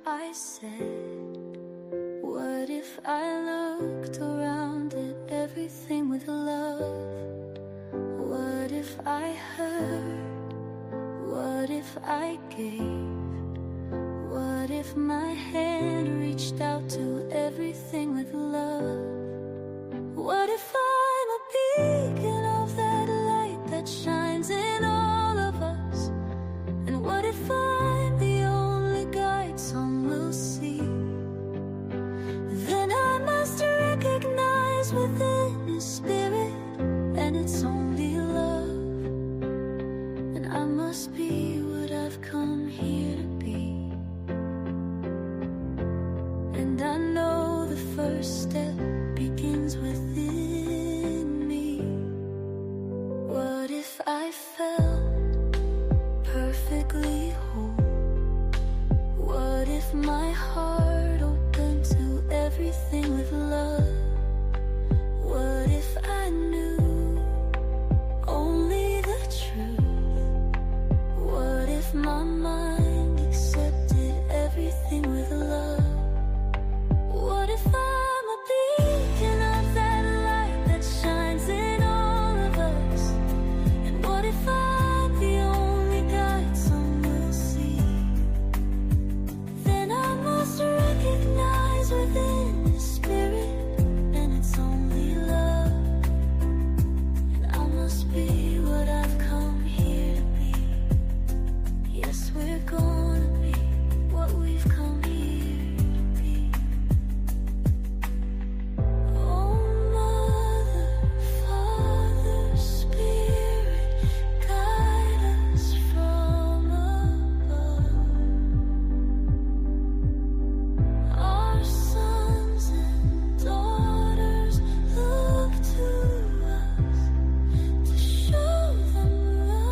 I said, what if I looked around at everything with love? What if I heard? What if I gave? What if my hand reached out to everything with love? What if I'm a beacon of that light that shines in all of us? And what if I'm the only guide some will see? Then I must recognize within His Spirit, and it's only love. And I must be what I've come here to be. And I know the first step begins within me. What if I felt perfectly whole? What if my heart opened to everything with love? What if I knew only the truth? What if my mind accepted everything with love? What if I'm a beacon of that light that shines in all of us? And what if I'm the only guide some will see? Then I must recognize within the Spirit, and it's only love. And I must be what I've come here to be. Yes, we're gonna be what we've come here to be. Oh, Mother, Father, Spirit, guide us from above. Our sons and daughters look to us to show them love.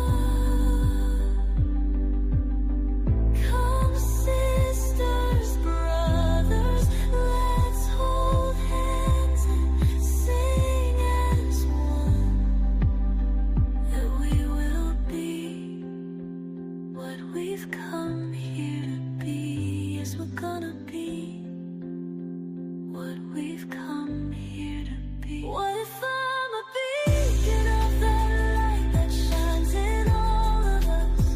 Come, sisters, brothers, let's hold hands and sing as one, that we will be what we've come here to be. Yes, we're gonna be what we've come here to be. What if I'm a beacon of that light that shines in all of us?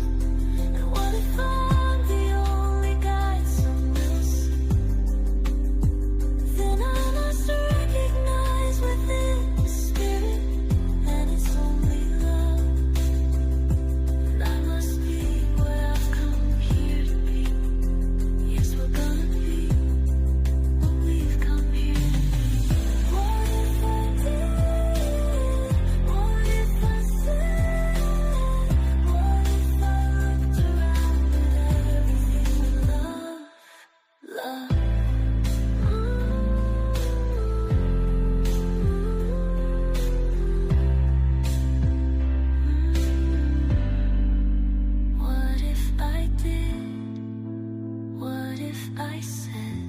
And what if I'm the only guide some will see? Then I must recognize within the Spirit, and it's only love. And I must be what I've come here to be. Yes, we're gonna be what we've come here to be. What if I did? What if I said? What if I looked around at everything with love? Love. What if I did? What if I said?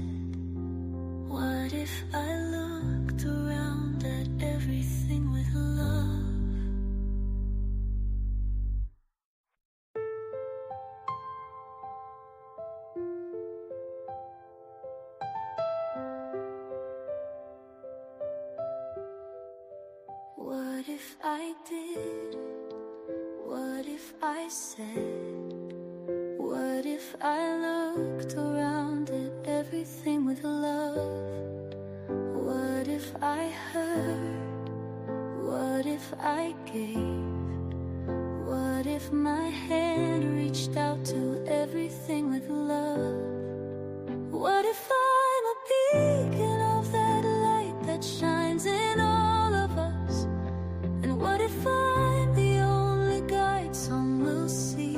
What if I looked around at everything with love? What if I did? What if I said? What if I looked around at everything with love? What if I heard? What if I gave? What if my hand reached out to everything with love? What if I'm a beacon of that light that shines in all of us? And what if I'm the only guide some will see?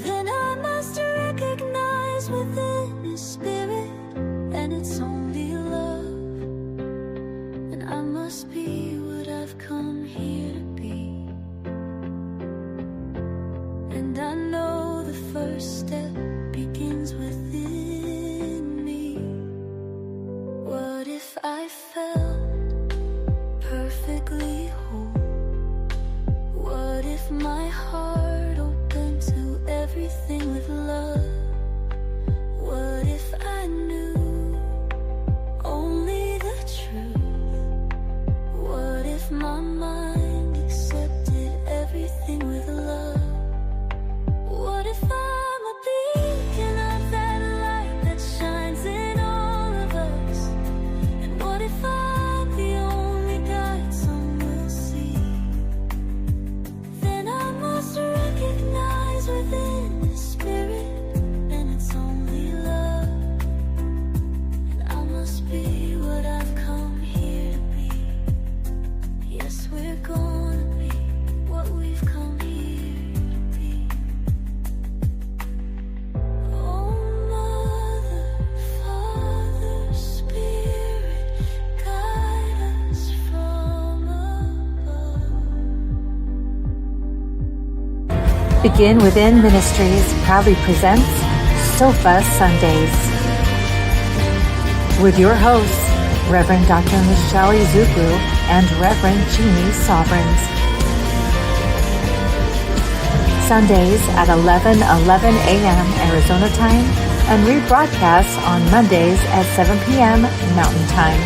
Then I must recognize within His Spirit, and it's only love. And I must be what I've come here to be. And I know the first step begins within me. What if I felt perfectly whole? What if my heart opened to everything with love? Begin Within Ministries proudly presents Sofa Sundays with your hosts, Reverend Dr. Michelle Izuku and Reverend Jeannie Sovereigns. Sundays at 11:11 a.m. Arizona time and rebroadcasts on Mondays at 7 p.m. Mountain Time.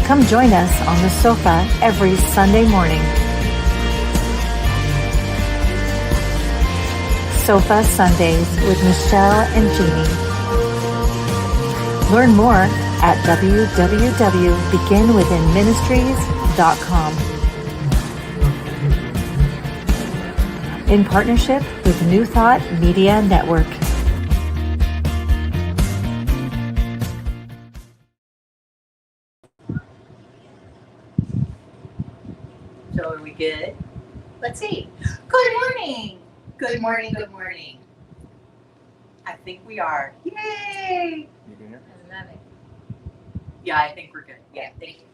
Come join us on the sofa every Sunday morning. Sofa Sundays with Michelle and Jeannie. Learn more at www.beginwithinministries.com. In partnership with New Thought Media Network. So are we good? Let's see. Good morning. Good morning. Good morning. I think we are. Yay! Yeah, I think we're good. Yeah, thank you.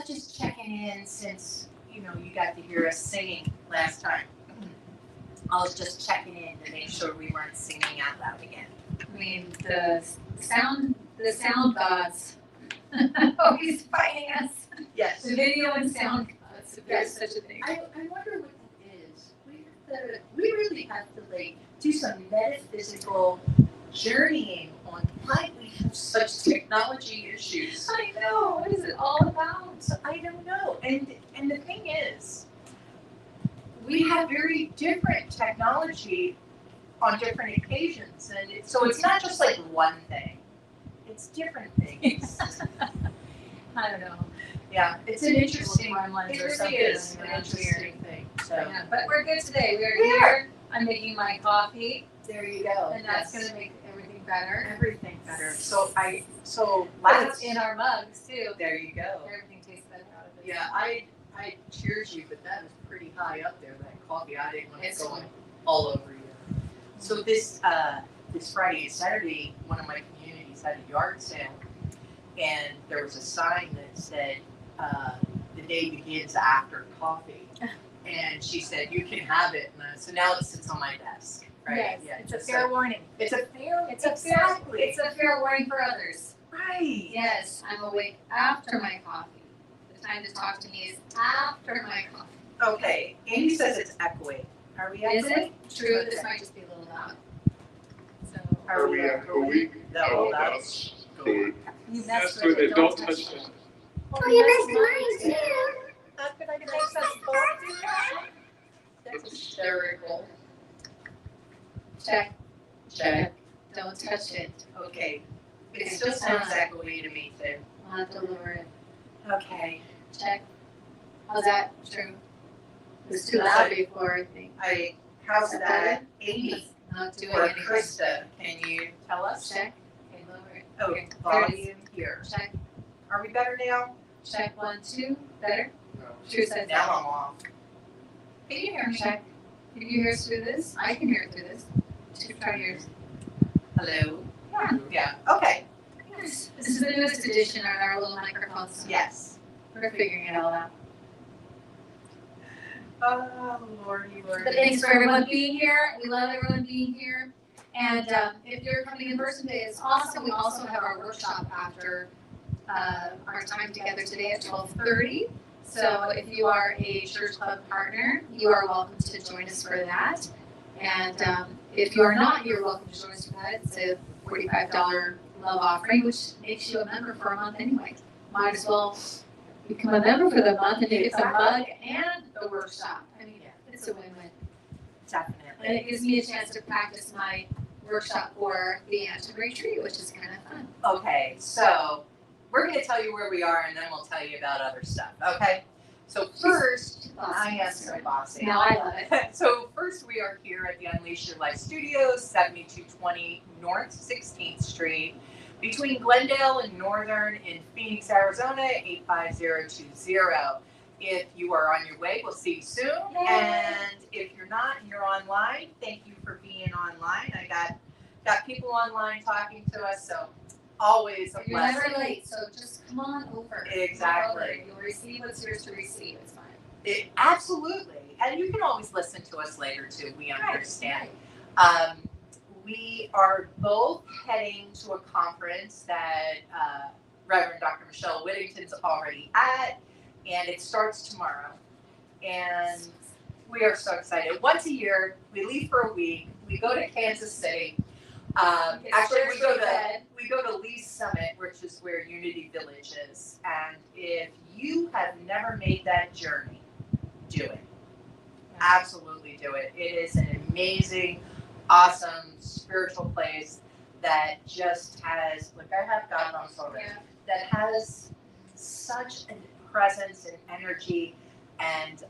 Just checking in since, you got to hear us singing last time. I was just checking in to make sure we weren't singing out loud again. I mean, the sound gods always fighting us. Yes. The video and sound gods, if there's such a thing. I wonder what it is. We really have to do some metaphysical journeying on why we have such technology issues. I know. What is it all about? I don't know. And the thing is, we have very different technology on different occasions, and so it's not just like one thing. It's different things. I don't know. Yeah, it's an interesting. It really is an interesting thing. So, yeah, but we're good today. We're here. I'm making my coffee. There you go. And that's going to make everything better. Everything better. So It's in our mugs too. There you go. Everything tastes better out of it. Yeah, I cheers you, but that is pretty high up there. That coffee, I didn't want it going all over you. So this Friday and Saturday, one of my communities had a yard sale, and there was a sign that said the day begins after coffee. And she said, you can have it. And so now it sits on my desk, right? Yes, yeah, it's a fair warning. It's a fair It's a fair warning for others. Right. Yes, I'm awake after my coffee. The time to talk to me is after my coffee. Okay. Andy says it's echoing. Are we echoing? Is it? True, this might just be a little loud. So Are we echoing? No, that's good. you That's messed good. with it, Don't touch it. Oh, you messed mine too. How could I make us both do that? That's hysterical. Check. Check. Don't touch it. Okay. It still sounds echoey to me too. I'll have to lower it. Okay. Check. How's that? True. It was too loud before, I think. How's that? Amy Not doing or anything. Krista, can you tell us? Check. Okay, lower it. Oh, Okay, volume here. Check. Are we better now? Check 1, 2. Better? No. True says Now that. I'm off. Can you hear me? Check. Can you hear us through this? I can hear it through this. Try yours. Hello? Yeah. Yeah. Okay. Yes. This is the newest edition on our little microphones. Yes. We're figuring it all out. Oh, Lordy. But thanks for everyone being here. We love everyone being here. And if you're coming in person today, it's awesome. We also have our workshop after our time together today at 12:30. So if you are a church club partner, you are welcome to join us for that. And if you are not, you're welcome to join us for that. It's a $45 love offering, which makes you a member for a month anyway. Might as well become a member for the month and you get the mug and the workshop. I mean, it's a win-win. Definitely. And it gives me a chance to practice my workshop for the Anthem Retreat, which is kind of fun. Okay, so we're going to tell you where we are, and then we'll tell you about other stuff. Okay? So first, I asked my boss. Now I love it. So first, we are here at the Unleash Your Life Studios, 7220 North 16th Street, between Glendale and Northern in Phoenix, Arizona, 85020. If you are on your way, we'll see you soon. Yay. And if you're not and you're online, thank you for being online. I got people online talking to us, so always a You're blessing. never late, so just come on over. Exactly. You'll receive what's yours to receive. It's fine. Absolutely. and you can always listen to us later too. We understand. Right. We are both heading to a conference that Reverend Dr. Michelle Whittington's already at, and it starts tomorrow. And we are so excited. Once a year, we leave for a week. We go to Kansas City. Actually, we go to Lee's Summit, which is where Unity Village is. And if you have never made that journey, do it. Absolutely do it. It is an amazing, awesome spiritual place that just has, look, I have goosebumps already. That has such a presence and energy, and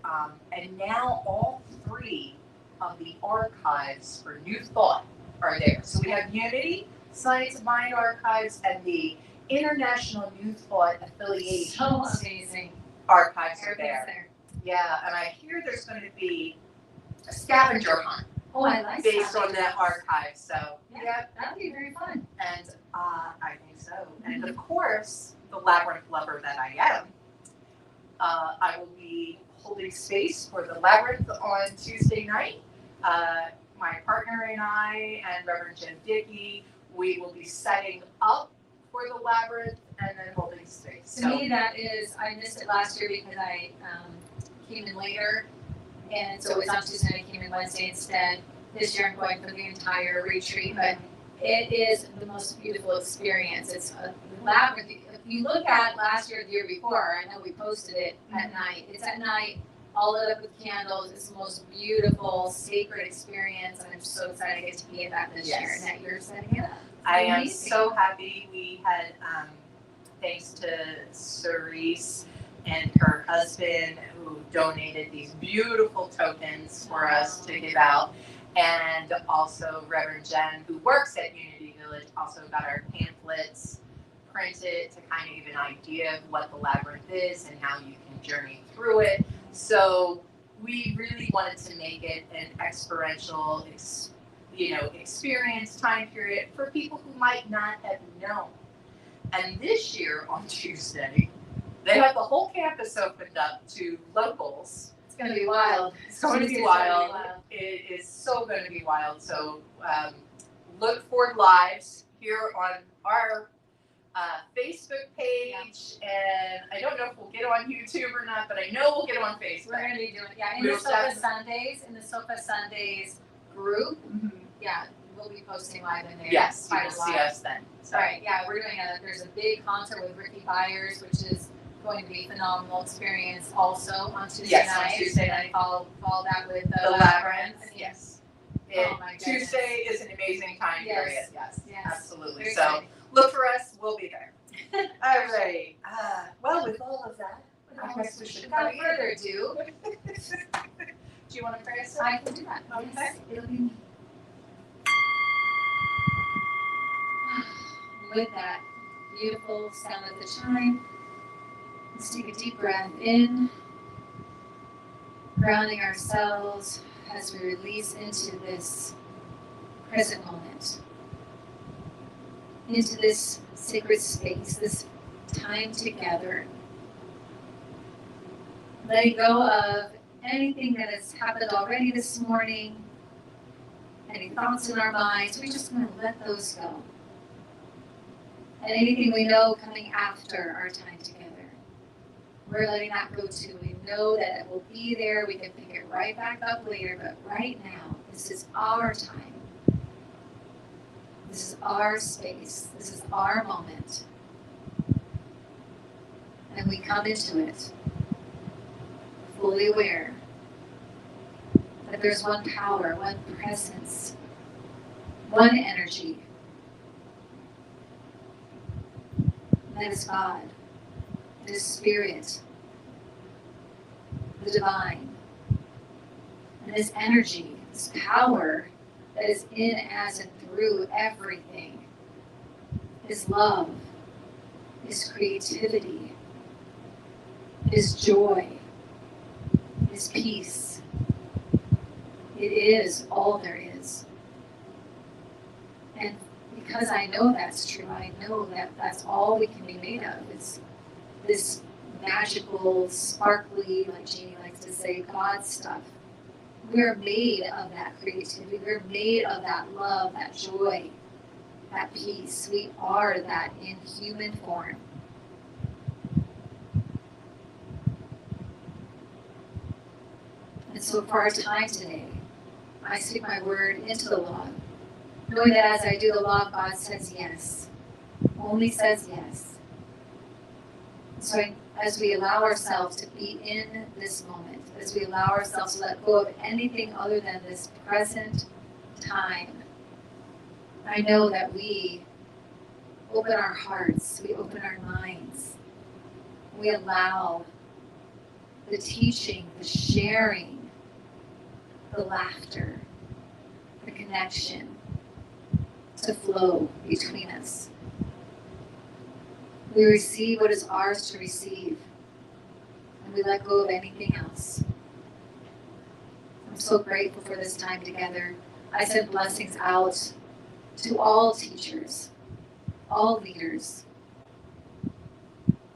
now all three of the archives for New Thought are there. So we have Unity, Science of Mind Archives, and the International New Thought Affiliation. So amazing. Archives are there. Yeah, and I hear there's going to be a scavenger hunt. Oh, I like based on that archive. So yeah, that'd be very fun. And I think so. And of course, the labyrinth lover that I am, I will be holding space for the labyrinth on Tuesday night. My partner and I and Reverend Jim Dickey, we will be setting up for the labyrinth and then holding space. To me, that is, I missed it last year because I came in later. And so it's on Tuesday, I came in Wednesday instead. This year I'm going for the entire retreat, but it is the most beautiful experience. It's a labyrinth. If you look at last year, the year before, I know we posted it at night. It's at night, all lit up with candles. It's the most beautiful, sacred experience. And I'm so excited to get to be at that this year and that you're setting it up. I am so happy. We had, thanks to Cerise and her husband, who donated these beautiful tokens for us to give out. And also Reverend Jen, who works at Unity Village, also got our pamphlets printed to kind of give an idea of what the labyrinth is and how you can journey through it. So we really wanted to make it an experiential, experience time period for people who might not have known. And this year on Tuesday, they have the whole campus opened up to locals. It's going to be wild. It's going to be wild. It is so going to be wild. So look for lives here on our Facebook page. And I don't know if we'll get on YouTube or not, but I know we'll get on Facebook. We're going to be doing it. Yeah, in the Sofa Sundays group. Mm-hmm. Yeah, we'll be posting live in there. Yes, you will see us then. So. Right, yeah, we're doing there's a big concert with Ricky Byers, which is going to be a phenomenal experience also on Tuesday night. On Tuesday night. Follow that with the labyrinth. Yes. Tuesday is an amazing time period. Yes. Absolutely. Very so exciting. Look for us. We'll be there. All right. Well, with all of that, I guess we should. Without further ado, do you want to pray us? I can do that. Okay. Yes, it'll be me. With that beautiful sound of the chime, let's take a deep breath in, grounding ourselves as we release into this present moment, into this sacred space, this time together. Letting go of anything that has happened already this morning, any thoughts in our minds, we're just going to let those go. And anything we know coming after our time together, we're letting that go too. We know that it will be there. We can pick it right back up later, but right now, this is our time. This is our space. This is our moment. And we come into it fully aware that there's one power, one presence, one energy. That is God, that is Spirit, the divine. And this energy, this power that is in, as, and through everything is love, is creativity, is joy, is peace. It is all there is. And because I know that's true, I know that that's all we can be made of. It's this magical, sparkly, like Jeannie likes to say, God stuff We're made of that creativity. We're made of that love, that joy, that peace. We are that in human form. And so for our time today, I speak my word into the log, knowing that as I do the log, God says yes, only says yes. So as we allow ourselves to be in this moment, as we allow ourselves to let go of anything other than this present time, I know that we open our hearts, we open our minds, we allow the teaching, the sharing, the laughter, the connection to flow between us. We receive what is ours to receive, and we let go of anything else. I'm so grateful for this time together. I send blessings out to all teachers, all leaders,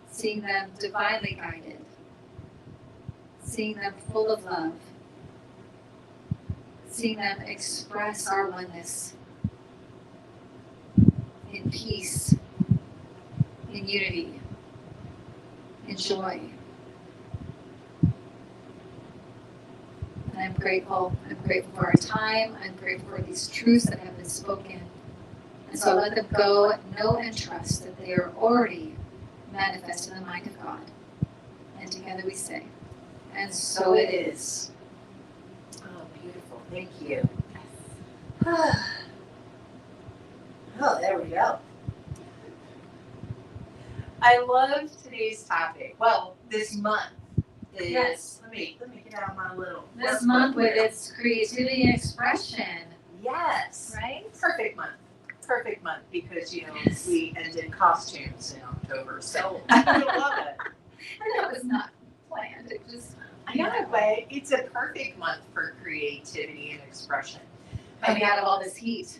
seeing them divinely guided, seeing them full of love, seeing them express our oneness in peace, in unity, in joy. And I'm grateful. I'm grateful for our time. I'm grateful for these truths that have been spoken. And so I let them go, know and trust that they are already manifest in the mind of God. And together we say, and so it is. Oh, beautiful. Thank you. Oh, there we go. I love today's topic. Well, this month is. Yes. Let me get out my little. This month with its creativity and expression. Yes. Right? Perfect month. Perfect month because Yes. we ended costumes in October, so I love it. And that was not planned. It just I know, but it's a perfect month for creativity and expression. coming out of all this heat.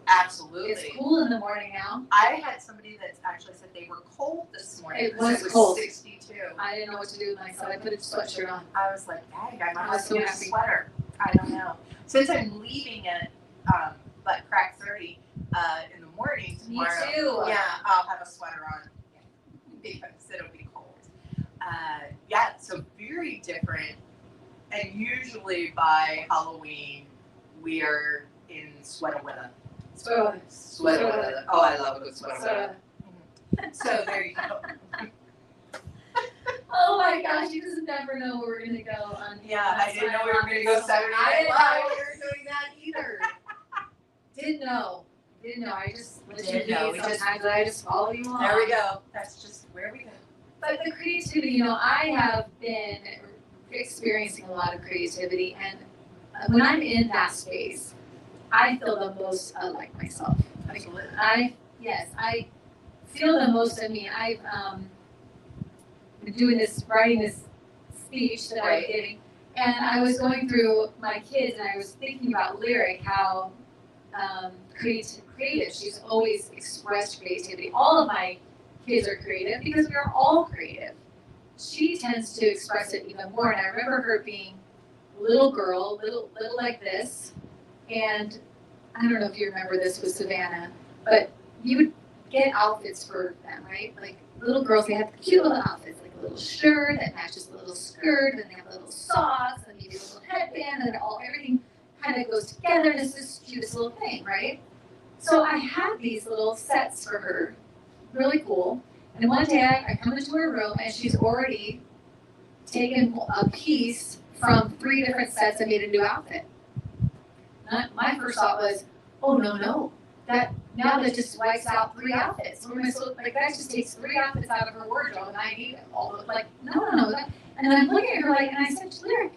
Absolutely. It's cool in the morning now. I had somebody that actually said they were cold this morning. It was It was cold. 62. I didn't know what to do with myself. I put a sweatshirt on. I was like, dang, I might I have was to so get a happy. sweater. I don't know. Since I'm leaving at but crack 30 in the morning Me tomorrow. too. Yeah, I'll have a sweater on because it'll be cold. Yeah, so very different. And usually by Halloween, we are in sweater weather. Sweater weather. Oh, I love a good sweater weather. So there you go. Oh my gosh, you just never know where we're going to go on. Yeah, I didn't know we were going to go Saturday I Night didn't know Live. we were doing that either. Didn't know. I just let you Didn't know. lead sometimes. I just follow you along. There we go. That's just where we go. But the creativity, I have been experiencing a lot of creativity, and when I'm in that space, I feel the most like myself. Absolutely. I feel the most of me. I've been writing this speech that I'm giving, and I was going through my kids, and I was thinking about Lyric, how creative. She's always expressed creativity. All of my kids are creative because we are all creative. She tends to express it even more, and I remember her being a little girl, little like this, and I don't know if you remember this with Savannah, but you would get outfits for them, right? Like little girls, they have cute little outfits, like a little shirt that matches the little skirt, and they have little socks, and maybe a little headband, and everything kind of goes together, and it's this cutest little thing, right? So I had these little sets for her, really cool. And one day I come into her room, and she's already taken a piece from 3 different sets and made a new outfit. My first thought was, oh no, that just wipes out 3 outfits. What am I supposed like that just takes 3 outfits out of her wardrobe, and I need all of like no. And then I'm looking at her like, and I said to Lyric,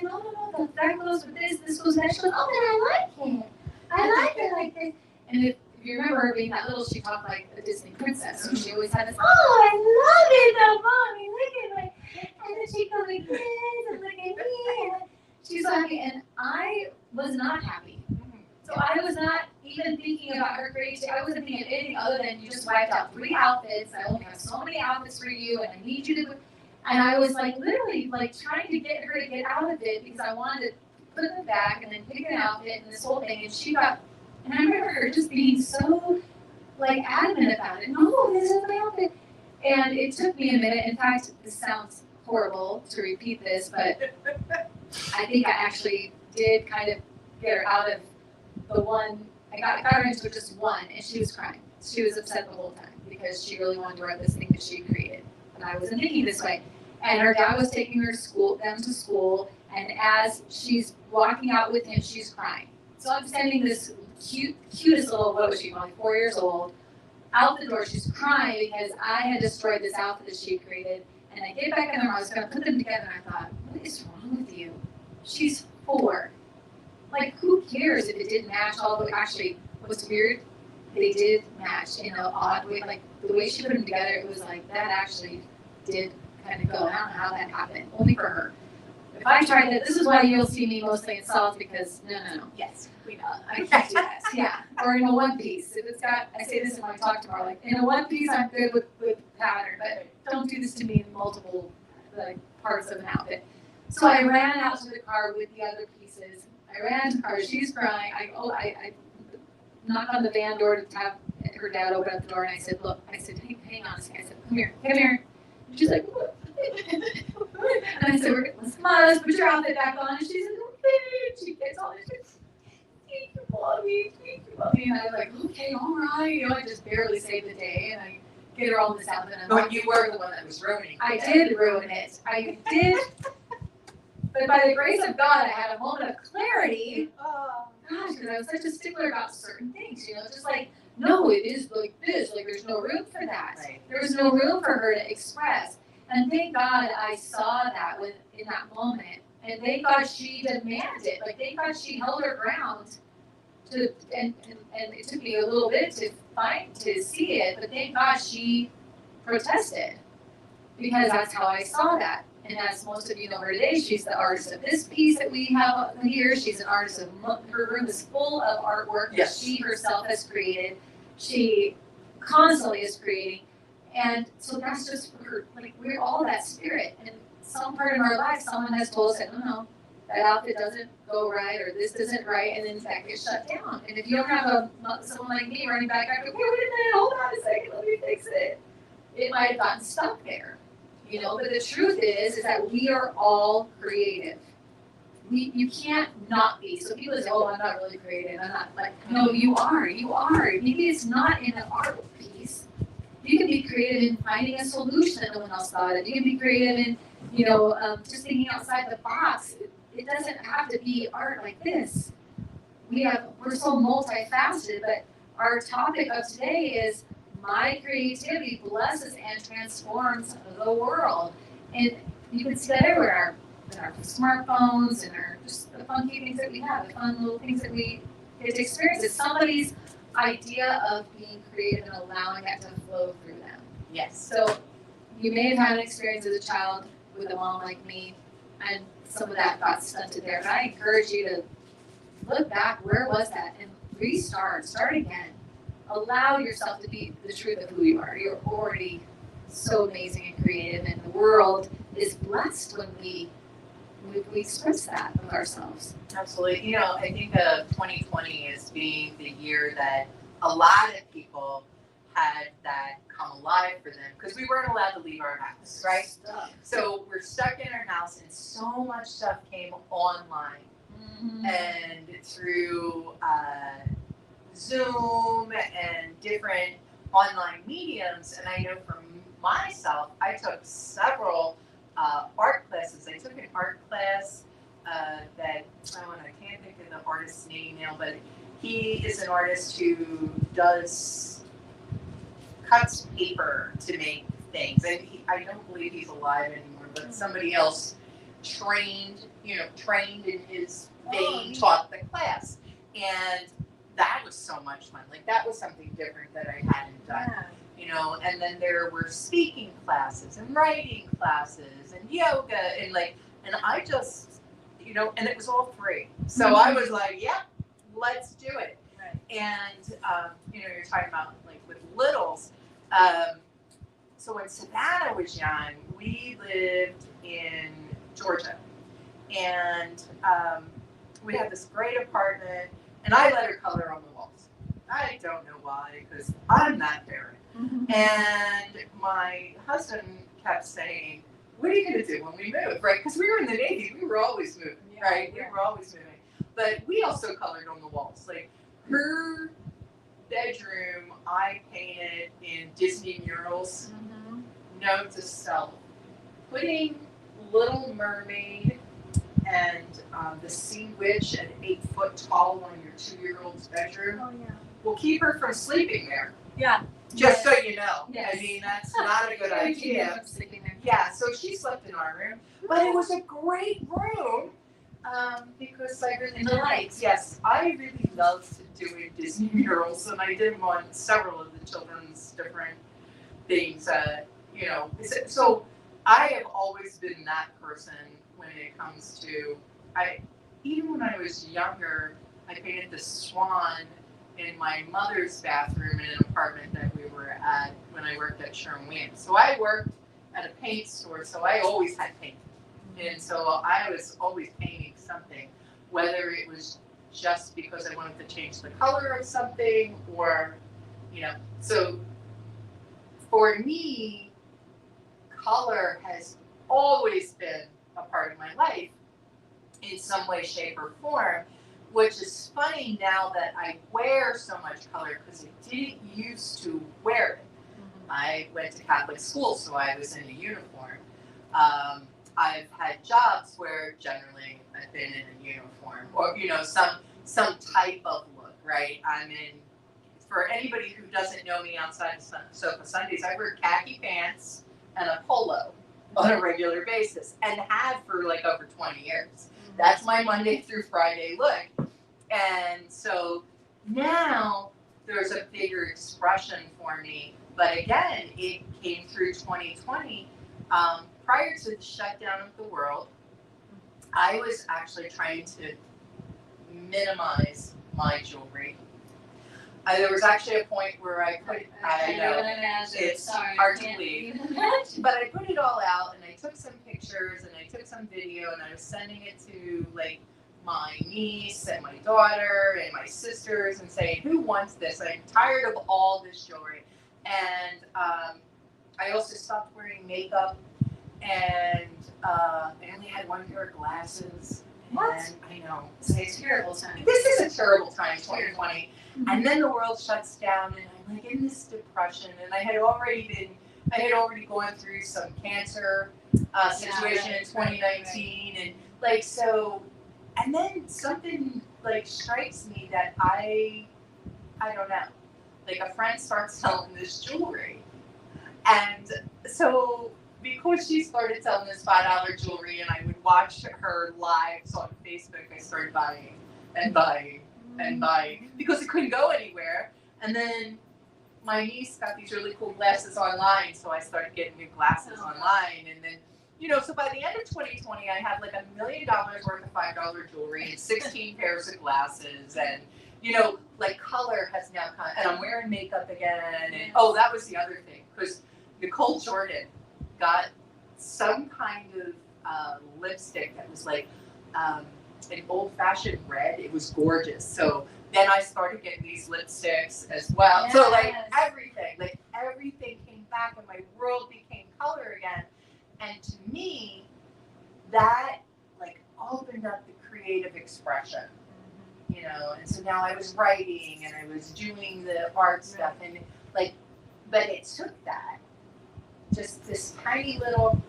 no, that goes with this goes with that. She goes, oh, then I like it like this. And if you remember her being that little, she talked like a Disney princess. So she always had this, oh, I love it though, Mommy, look at me. And then she'd go like this, and look at me. And she's so happy, and I was not happy. So I was not even thinking about her creativity. I wasn't thinking of anything other than you just wiped out 3 outfits. I only have so many outfits for you, and I need you to. And I was like literally like trying to get her to get out of it because I wanted put them back, and then pick an outfit and this whole thing. And she got, and I remember her just being so like adamant about it. No, this is my outfit. And it took me a minute. In fact, this sounds horrible to repeat this, but I think I actually did kind of get her out of the one. I got her into just one, and she was crying. She was upset the whole time because she really wanted to wear this thing that she created. And I wasn't thinking this way. And her dad was taking her them to school, and as she's walking out with him, she's crying. So I'm sending this cutest little, what was she, only 4 years old, out the door. She's crying because I had destroyed this outfit that she created. And I get back in there, I was going to put them together, and I thought, what is wrong with you? She's 4. Like, who cares if it didn't match? Although, actually, what's weird, they did match in an odd way. Like, the way she put them together, it was like, that actually did kind of go. I don't know how that happened, only for her. If I tried that, this is why you'll see me mostly in salts, because no. Yes, we know. I can't do that. Yeah, or in a one piece. If it's got, I say this in my talk tomorrow, like in a one piece, I'm good with pattern, but don't do this to me in multiple like parts of an outfit. So I ran out to the car with the other pieces. I ran to the car. She's crying. I knock on the van door to have her dad open up the door, and I said, look, hang on a second. I said, come here. And she's like, what? And I said, come on, let's put your outfit back on. And she's like, okay. She gets all this. Thank you, mommy. And I'm like, okay, all right. You know, I just barely saved the day, and I get her all this outfit. But you were the one that was ruining it. I did ruin it. I did. But by the grace of God, I had a moment of clarity. Oh, gosh, because I was such a stickler about certain things, you know, just like, no, it is like this. Like, there's no room for that. Right. There was no room for her to express. And thank God I saw that in that moment. And thank God she demanded. Like, thank God she held her ground. And it took me a little bit to see it, but thank God she protested, because that's how I saw that. And as most of you know her today, she's the artist of this piece that we have here. She's an artist of, her room is full of artwork that she herself has created. She constantly is creating. And so that's just her, like, we're all that spirit. And some part in our life, someone has told us that, no, that outfit doesn't go right, or this isn't right, and then that gets shut down. And if you don't have someone like me running back, I go, wait a minute, hold on a second, let me fix it. It might have gotten stuck there, you know. But the truth is that we are all creative. You can't not be. So people say, oh, I'm not really creative. I'm not, like, no, you are. Maybe it's not in an art piece. You can be creative in finding a solution that no one else thought of. You can be creative in, you know, just thinking outside the box. It doesn't have to be art like this. We're so multifaceted, but our topic of today is my creativity blesses and transforms the world. And you can see that everywhere in our smartphones and just the funky things that we have, the fun little things that we get to experience. It's somebody's idea of being creative and allowing that to flow through them. Yes. So you may have had an experience as a child with a mom like me, and some of that got stunted there. But I encourage you to look back, where was that, and start again. Allow yourself to be the truth of who you are. You're already so amazing and creative, and the world is blessed when we express that of ourselves. Absolutely. You know, I think of 2020 as being the year that a lot of people had that come alive for them, because we weren't allowed to leave our house, right? So we're stuck in our house, and so much stuff came online. Mm-hmm. And through Zoom and different online mediums. And I know for myself, I took several art classes. I took an art class that I can't think of the artist's name now, but he is an artist who cuts paper to make things. And I don't believe he's alive anymore, but somebody else trained in his vein, taught the class. And that was so much fun. Like, that was something different that I hadn't done. Yeah. You know, and then there were speaking classes and writing classes and yoga and I just, you know, and it was all free. So mm-hmm. I was like, yep, let's do it. Right. And, you know, you're talking about like with littles. So when Savannah was young, we lived in Georgia. And we had this great apartment, and I let her color on the walls. I don't know why, because I'm that parent. And my husband kept saying, what are you going to do when we move, right? Because we were in the Navy, we were always moving, right? We were always moving. But we also colored on the walls. Like, her bedroom, I painted in Disney murals. Note to self. Putting Little Mermaid and the Sea Witch at 8 foot tall on your 2-year-old's bedroom will keep her from sleeping there. Yeah. Just so you know. Yes. I mean, that's not a good idea. Sleeping there. Yeah, so she slept in our room. But it was a great room because I really The lights. Yes, I really loved doing Disney murals, and I did them on several of the children's different things. You know, so I have always been that person when it comes to, even when I was younger, I painted the swan in my mother's bathroom in an apartment that we were at when I worked at Sherwin-Williams. So I worked at a paint store, so I always had paint. And so I was always painting something, whether it was just because I wanted to change the color of something or, you know. So for me, color has always been a part of my life in some way, shape, or form, which is funny now that I wear so much color because I didn't used to wear it. I went to Catholic school, so I was in a uniform. I've had jobs where generally I've been in a uniform or, you know, some type of look, right? I'm in, for anybody who doesn't know me outside of Sofa Sundays, I wear khaki pants and a polo on a regular basis and have for like over 20 years. That's my Monday through Friday look. And so now there's a bigger expression for me. But again, it came through 2020. Prior to the shutdown of the world, I was actually trying to minimize my jewelry. There was actually a point where I put, I know, it's hard to believe, but I put it all out and I took some pictures and I took some video and I was sending it to like my niece and my daughter and my sisters and saying, who wants this? I'm tired of all this jewelry. And I also stopped wearing makeup and I only had one pair of glasses. What? And I know. It's a terrible time. This is a terrible time, 2020. And then the world shuts down and I'm like in this depression and I had already gone through some cancer situation in 2019 and like so, and then something like strikes me that I don't know, like a friend starts selling this jewelry and so because she started selling this $5 jewelry and I would watch her lives on Facebook, I started buying and buying and buying because it couldn't go anywhere. And then my niece got these really cool glasses online, so I started getting new glasses online. And then, you know, so by the end of 2020, I had like $1 million worth of $5 jewelry and 16 pairs of glasses. And, you know, like color has now come, and I'm wearing makeup again. And oh, that was the other thing, because Nicole Jordan got some kind of lipstick that was like an old-fashioned red. It was gorgeous. So then I started getting these lipsticks as well. Yes. So like everything came back and my world became color again. And to me, that like opened up the creative expression, you know. And so now I was writing and I was doing the art stuff and like, but it took that, just this tiny little,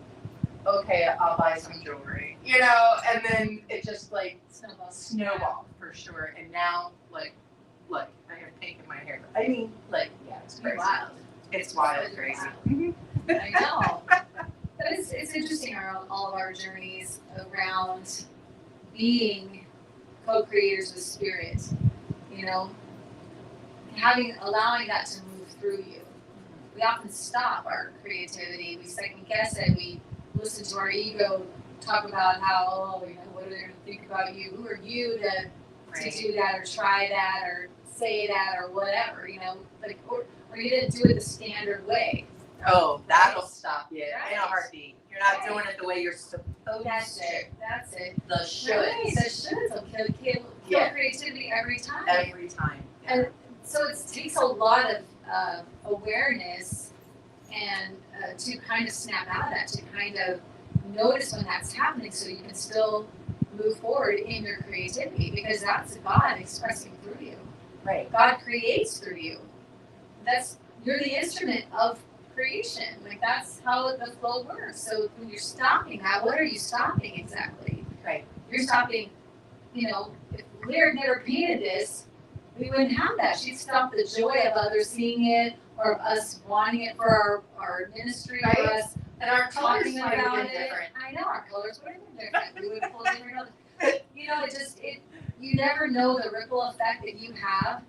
okay, I'll buy some jewelry, you know, and then it just like snowballed for sure. And now, like, look, I have pink in my hair. I mean, like, yeah, it's crazy. Wild. It's wild, crazy. I know. But it's interesting, all of our journeys around being co-creators with spirit, you know, allowing that to move through you. We often stop our creativity, we second guess it, we listen to our ego talk about how, oh, you know, what are they going to think about you? Who are you to do that or try that or say that or whatever, you know, like, or you didn't do it the standard way. Oh, that'll stop you in a Right. heartbeat. You're not Right. doing it the way you're That's it. That's it. The shoulds. Right, the shoulds will kill Yeah. creativity every time. Every time. Yeah. And so it takes a lot of awareness and to kind of snap out of that, to kind of notice when that's happening so you can still move forward in your creativity, because that's God expressing through you. Right. God creates through you. You're the instrument of creation. Like, that's how the flow works. So when you're stopping that, what are you stopping exactly? Right. You're stopping, if Lyric never painted this, we wouldn't have that. She'd stop the joy of others seeing it, or of us wanting it for our ministry, Right. or us And our colors talking might have about been it. different. I know, our colors would have been different. We would have pulled different colors. You never know the ripple effect that you have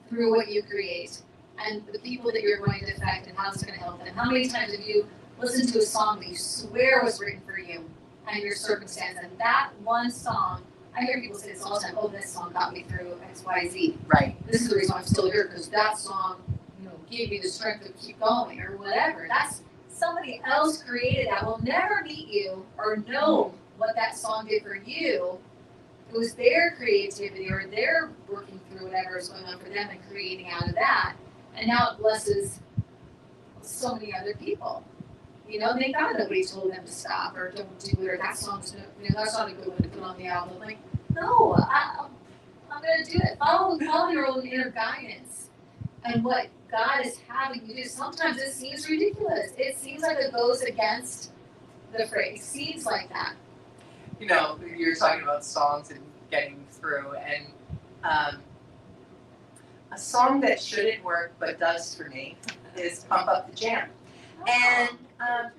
through what you create and the people that you're going to affect and how it's going to help them. How many times have you listened to a song that you swear was written for you and your circumstance, and that one song, I hear people say this all the time, oh, this song got me through X, Y, Z. Right. This is the reason I'm still here, because that song, gave me the strength to keep going, or whatever. That's somebody else created that will never meet you or know what that song did for you. It was their creativity, or their working through whatever is going on for them and creating out of that. And now it blesses so many other people. Thank God nobody told them to stop or don't do it, or that song's that's not a good one to put on the album. Like, no, I'm going to do it. Follow your own inner guidance and what God is having you do. Sometimes it seems ridiculous. It seems like it goes against the phrase. It seems like that. You're talking about songs and getting through, and a song that shouldn't work but does for me is "Pump Up the Jam," and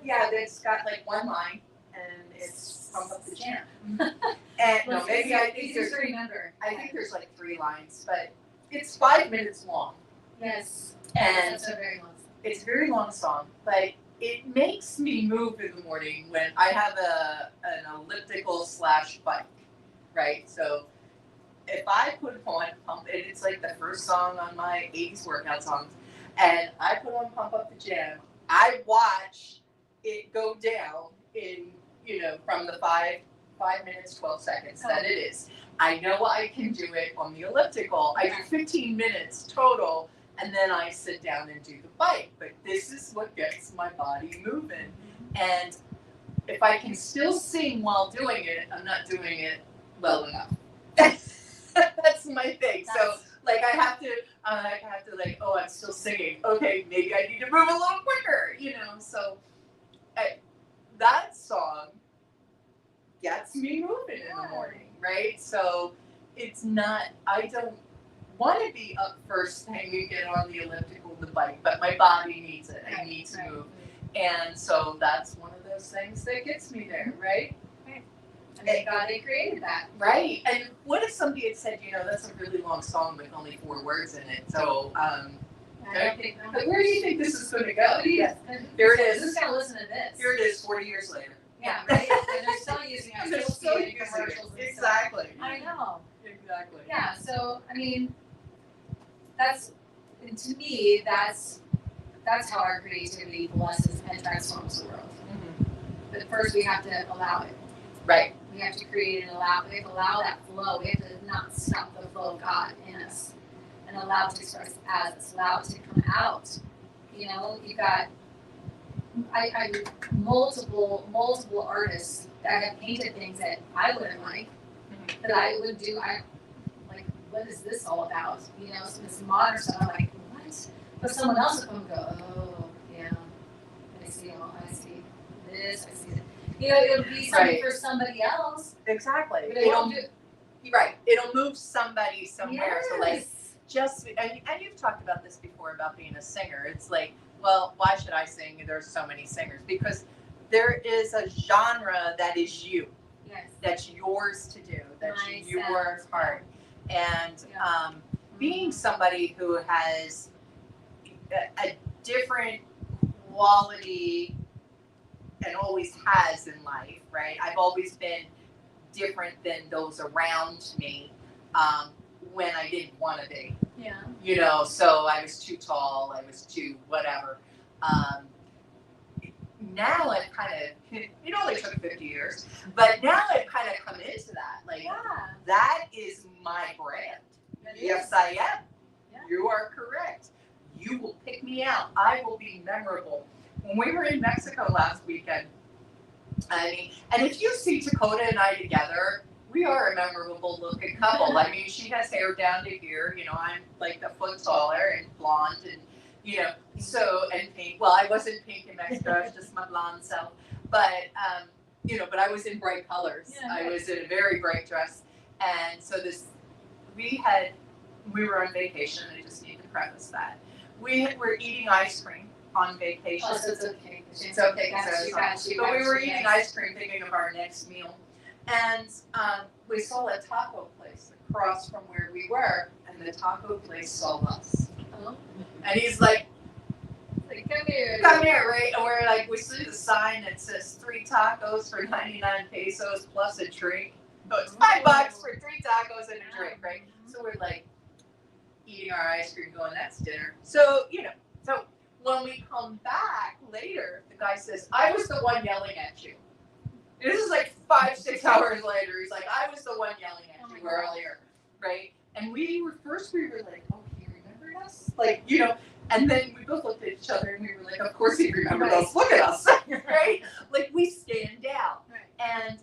it's got like one line, and it's "Pump Up the Jam." And maybe I think there's like 3 lines, but it's 5 minutes long. Yes, and that's a very long song. It's a very long song, but it makes me move in the morning when I have an elliptical / bike, right? So if I put on Pump, and it's like the first song on my 80s workout songs, and I put on Pump Up the Jam, I watch it go down in, from the 5 minutes, 12 seconds that it is. I know I can do it on the elliptical. I do 15 minutes total, and then I sit down and do the bike. But this is what gets my body moving. And if I can still sing while doing it, I'm not doing it well enough. That's my thing. So like I have to like, oh, I'm still singing. Okay, maybe I need to move a little quicker, So that song gets me moving in the morning, right? So it's not, I don't want to be up first thing you get on the elliptical, the bike, but my body needs it. I need to move. And so that's one of those things that gets me there, right? And thank God they created that. Right. And what if somebody had said, that's a really long song with only 4 words in it. So, where do you think this is going to go? Yes. Here it is. Who's going to listen to this? Here it is 40 years later. Yeah, right? And they're still using it. They're still using commercials it. and stuff. Exactly. I know. Exactly. Yeah, so, to me, that's how our creativity blesses and transforms the world. Mm-hmm. But first we have to allow it. Right. We have to create and we have to allow that flow. We have to not stop the flow of God in us and allow it to express as us, allow it to come out. You've got multiple artists that have painted things that I wouldn't like, that I would do. What is this all about? Some of this modern stuff, I'm like, what? But someone else would come and go, oh, yeah, I see this, I see that. It'll be something for somebody else. Exactly. But it won't do. Right. It'll move somebody somewhere. Yes. So like, and you've talked about this before about being a singer. It's like, well, why should I sing? There's so many singers. Because there is a genre that is you. Yes. That's yours to do. That's your sense. part. And being somebody who has a different quality and always has in life, right? I've always been different than those around me when I didn't want to be. Yeah. So I was too tall, I was too whatever. now I've kind of, it only took 50 years, but now I've kind of come into that. Like, that is my brand. Yes, I am. Yeah. You are correct. You will pick me out. I will be memorable. When we were in Mexico last weekend, I mean, and if you see Dakota and I together, we are a memorable looking couple. I mean, she has hair down to here. You know, I'm like a foot taller and blonde and, you know, so, and pink. Well, I wasn't pink in Mexico. I was just my blonde self. But, you know, but I was in bright colors. Yeah, I was in a very bright dress. And so we were on vacation. I just need to preface that. We were eating ice cream on vacation. Oh, so it's okay. It's okay. But we were eating yes. ice cream thinking of our next meal. And we saw a taco place across from where we were. And the taco place saw us. Oh. And he's like, Come here. come here, right? And we're like, we see the sign that says 3 tacos for 99 pesos plus a drink. So it's $5 for 3 tacos and a drink, right? So we're like eating our ice cream going, that's dinner. So, you know, so when we come back later, the guy says, I was the one yelling at you. This is like 5-6 hours later. He's like, I was the one yelling at you earlier, right? And we were like, oh, he remembered us? Like, you know, and then we both looked at each other and we were like, of course he remembered us. Look at us, right? Like, we stand out. Right. And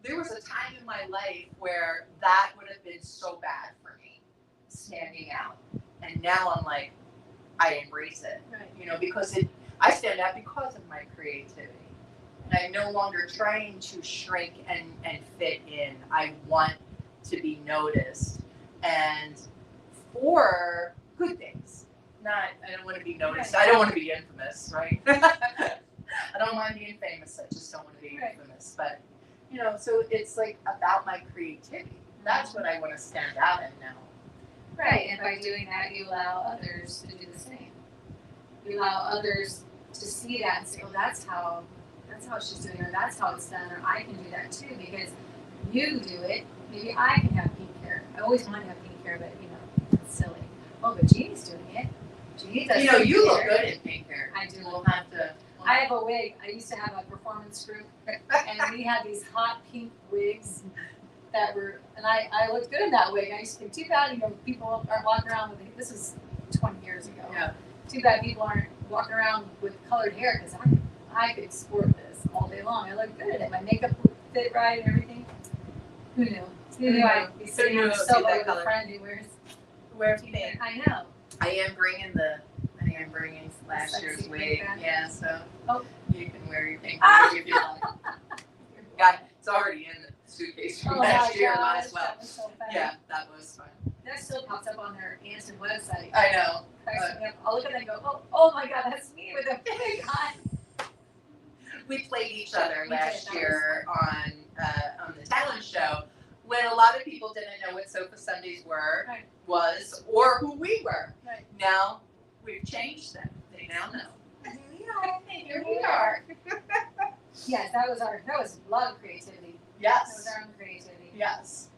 there was a time in my life where that would have been so bad for me, standing out. And now I'm like, I embrace it, Right. you know, because I stand out because of my creativity. And I'm no longer trying to shrink and fit in. I want to be noticed, and for good things. I don't want to be noticed. I don't want to be infamous, right? I don't mind being famous. I just don't want to be infamous. But, you know, so it's like about my creativity. That's what I want to stand out in now. Right, and by doing that, you allow others to do the same. You allow others to see that and say, "Oh, that's how she's doing it, or that's how it's done, or I can do that too because you do it. Maybe I can have pink hair. I always want to have pink hair, but you know, it's silly. Oh, but Jeannie's doing it. Jeannie does. You know, you look hair. good in pink hair. I do. We'll have to. I have a wig. I used to have a performance group, and we had these hot pink wigs that were, and I looked good in that wig. I used to think, too bad, you know, people aren't walking around with it. This is 20 years ago. Yeah. Too bad people aren't walking around with colored hair because I could sport this all day long. I look good at it. My makeup fit right and everything. Who knew? Who knew I'd be sitting on the sofa with a friend who wears pink. I know. I am bringing last year's Sexy wig. pink bag. Yeah, so you can wear your pink wig if you like. Got it's already in the suitcase from last year. Might as well. That was so funny. Yeah, that was fun. That still pops up on their Anson website. I know. I'll look at it and go, oh my God, that's me with a big eye. We played each other We did, last that year on the talent show when a lot of people didn't know what Sofa Sundays was or who we were. Right. Now we've changed them. They now know. Here we are. Yes, that was a lot of creativity. That was Yes. our own creativity. Yes.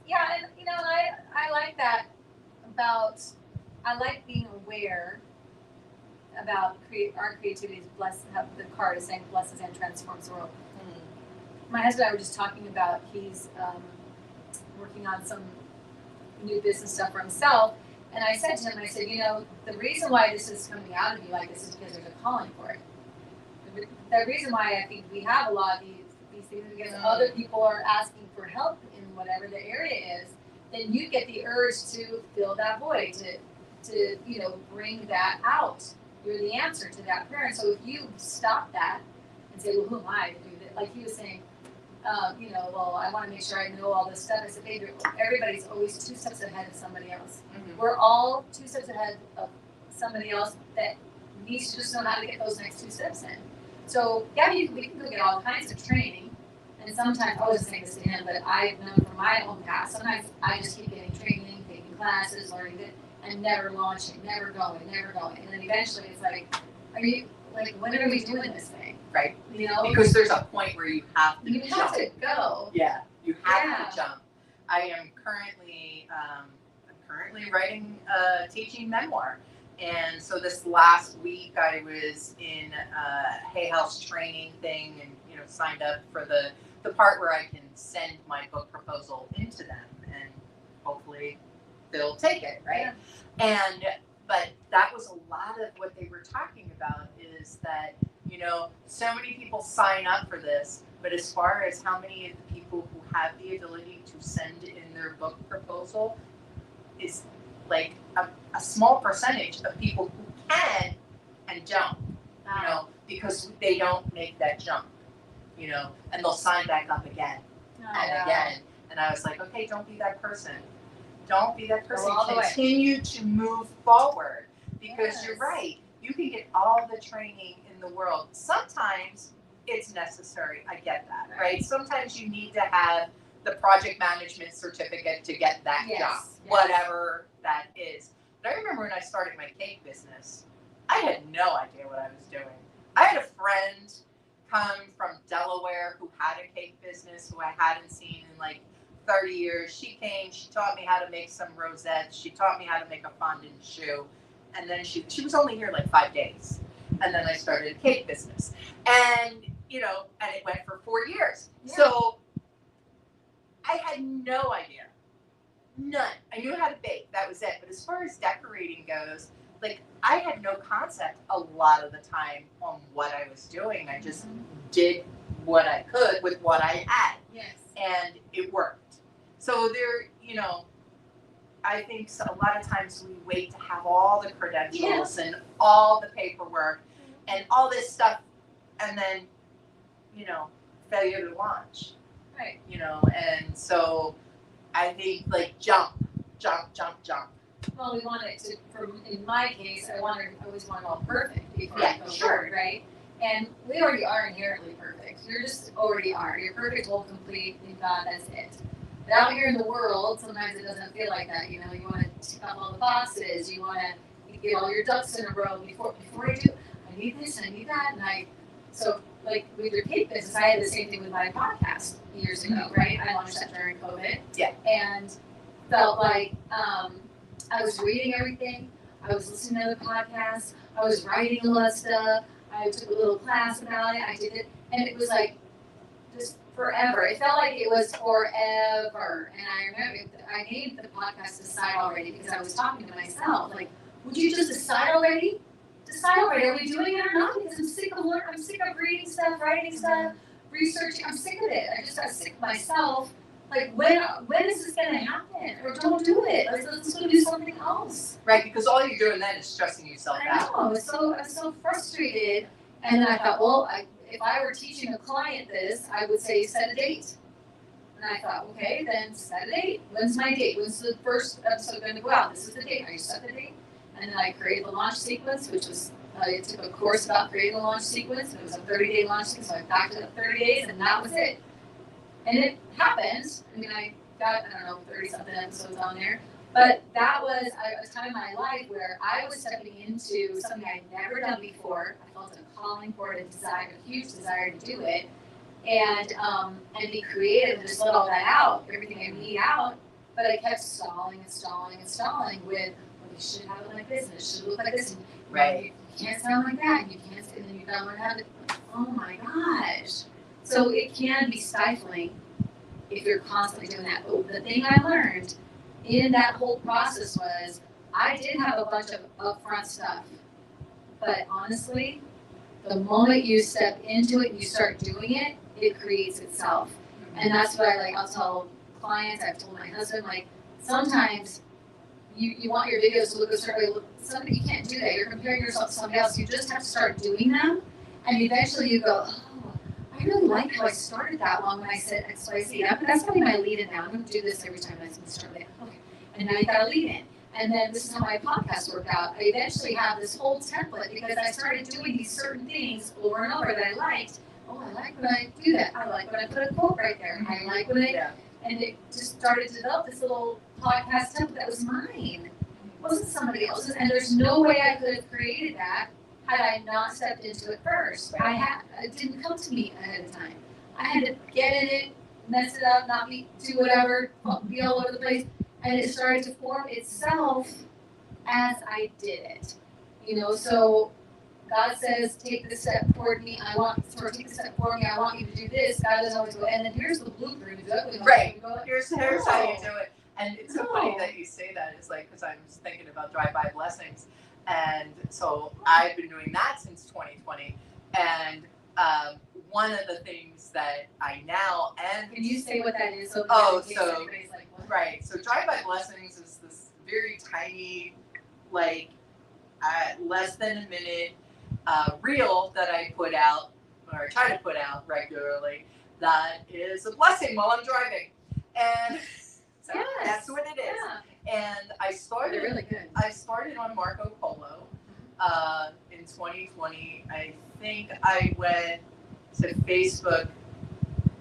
Yeah, and you know, I like that I like being aware about our creativity is blessed. Have the card is saying blesses and transforms the world. My husband and I were just talking about he's working on some new business stuff for himself, and I said to him, I said, you know, the reason why this is coming out of you like this is because there's a calling for it. The reason why I think we have a lot of these things is because other people are asking for help in whatever the area is. Then you get the urge to fill that void, to you know, bring that out. You're the answer to that prayer. And so if you stop that and say, well, who am I to do that? Like he was saying, you know, well, I want to make sure I know all this stuff. I said, baby, everybody's always 2 steps ahead of somebody else. Mm-hmm. We're all 2 steps ahead of somebody else that needs to just know how to get those next 2 steps in. So yeah, we can go get all kinds of training. And sometimes, I wasn't saying this to him, but I've known from my own past, sometimes I just keep getting training, taking classes, learning it, and never launching, never going. And then eventually it's like, when are we doing this thing? Right. You know? Because there's a point where you have to You jump. have to go. Yeah, you have Yeah. to jump. I am currently writing a teaching memoir, And so this last week I was in a Hay House training thing and, signed up for the part where I can send my book proposal into them and hopefully they'll take it, right? Yeah. But that was a lot of what they were talking about is that, so many people sign up for this, but as far as how many of the people who have the ability to send in their book proposal is like a small percentage of people who can and don't, because they don't make that jump, and they'll sign back up again and again. And I was like, okay, don't be that person. Don't be that person. Continue to move forward because you're right. You can get all the training in the world. Sometimes it's necessary. I get that, right? Sometimes you need to have the project management certificate to get that job, whatever that is. But I remember when I started my cake business, I had no idea what I was doing. I had a friend come from Delaware who had a cake business who I hadn't seen in like 30 years. She came, she taught me how to make some rosettes. She taught me how to make a fondant choux. And then she was only here like 5 days. And then I started a cake business. And, and it went for 4 years. Yeah. So I had no idea. None. I knew how to bake. That was it. But as far as decorating goes, like I had no concept a lot of the time on what I was doing. I just did what I could with what I had. Yes. And it worked. So there, I think a lot of times we wait to have all the credentials and all the paperwork and all this stuff and then, failure to launch. Right. And so I think like jump. Well, we want it to, in my case, I always want it all perfect before I go forward, right? And we already are inherently perfect. You're just already are. You're perfect, whole, complete, in God, that's it. But out here in the world, sometimes it doesn't feel like that. You want to tick off all the boxes. You want to get all your ducks in a row before I do. I need this, I need that, so like with your cake business, I had the same thing with my podcast years ago, right? I launched that during COVID. Yeah. And felt like I was reading everything. I was listening to the podcasts. I was writing a lot of stuff. I took a little class about it. I did it. And it was like just forever. It felt like it was forever. And I remember I named the podcast Decide Already because I was talking to myself. Like, would you just decide already? Decide already. Are we doing it or not? Because I'm sick of reading stuff, writing stuff, researching. I'm sick of it. I just got sick of myself. Like, when is this going to happen? Or don't do it. Let's go do something else. Right, because all you're doing then is stressing yourself out. I know. I was so frustrated. And then I thought, well, if I were teaching a client this, I would say set a date. And I thought, okay, then set a date. When's my date? When's the first episode going to go out? This is the date. I set the date. And then I created the launch sequence, which was, I took a course about creating a launch sequence. And it was a 30-day launch sequence. So I backed it up 30 days, and that was it. And it happened. I mean, I got, 30-something episodes on there. But that was a time in my life where I was stepping into something I'd never done before. I felt a calling for it, a huge desire to do it. And be creative and just let all that out, everything I need out. But I kept stalling with, you should have it like this, and it should look like this. And right. You can't sound like that, and you can't, and then you gotta learn how to, oh my gosh. So it can be stifling if you're constantly doing that. But the thing I learned in that whole process was I did have a bunch of upfront stuff. But honestly, the moment you step into it and you start doing it, it creates itself. And that's what I'll tell clients, I've told my husband, sometimes you want your videos to look a certain way. Somebody, you can't do that. You're comparing yourself to somebody else. You just have to start doing them. And eventually you go, I really like how I started that one when I said X, Y, Z. That's going to be my lead in now. I'm going to do this every time I start it. Okay. And now you got a lead in. And then this is how my podcast worked out. I eventually have this whole template because I started doing these certain things over and over that I liked. Oh, I like when I do that. I like when I put a quote right there. I like when and it just started to develop this little podcast template that was mine. It wasn't somebody else's. And there's no way I could have created that had I not stepped into it first. It didn't come to me ahead of time. I had to get in it, mess it up, do whatever, be all over the place. And it started to form itself as I did it. So God says, take the step toward me, take the step for me, I want you to do this. God doesn't always go, and then here's the blueprint, exactly how Right. you go. Here's how you do it. And it's so funny that you say that. It's like, because I'm just thinking about drive-by blessings. And so I've been doing that since 2020. And one of the things that I now and Can you say what that is? So anybody's like, what? Right. So drive-by blessings is this very tiny, like less than a minute reel that I put out, or I try to put out regularly, that is a blessing while I'm driving. And so that's what it is. Yeah. And I started, They're really good. I started on Marco Polo in 2020. I think I went to Facebook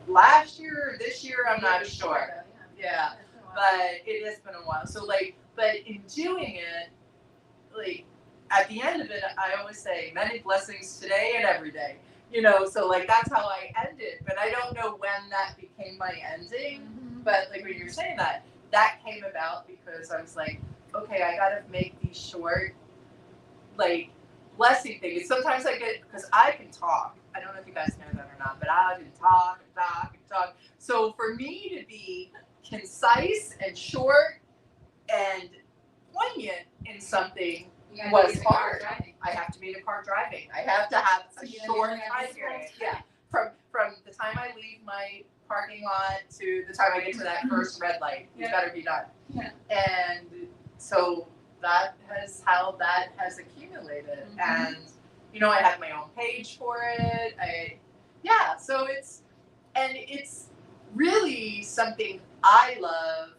last year or this year, I'm not sure. Yeah. But it has been a while. So but in doing it, at the end of it, I always say many blessings today and every day. So that's how I end it. But I don't know when that became my ending. Mm-hmm. But when you're saying that came about because I was like, okay, I got to make these short, blessing things. Sometimes I get, because I can talk. I don't know if you guys know that or not, but I can talk and talk and talk. So for me to be concise and short and poignant in something was hard. I have to be in a car driving. I have to have a short time period. Yeah. From the time I leave my parking lot to the time I get to that first red light, you better be done. Yeah. And so that has how that has accumulated. Mm-hmm. And I have my own page for it. So it's really something I love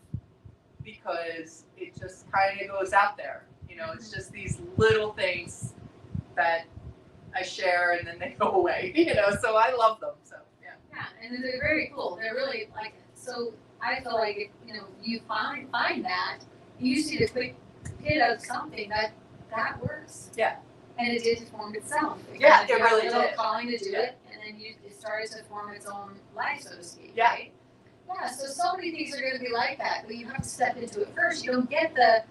because it just kind of goes out there. It's just these little things that I share and then they go away, so I love them. So, yeah. Yeah, and they're very cool. They're really so I feel like if, you find that, you see the quick hit of something that works. Yeah. And it did form itself. It really did. Calling to do it, and then it started to form its own life, so to speak. Yeah. Right? Yeah, so many things are going to be like that, but you have to step into it first. You don't get the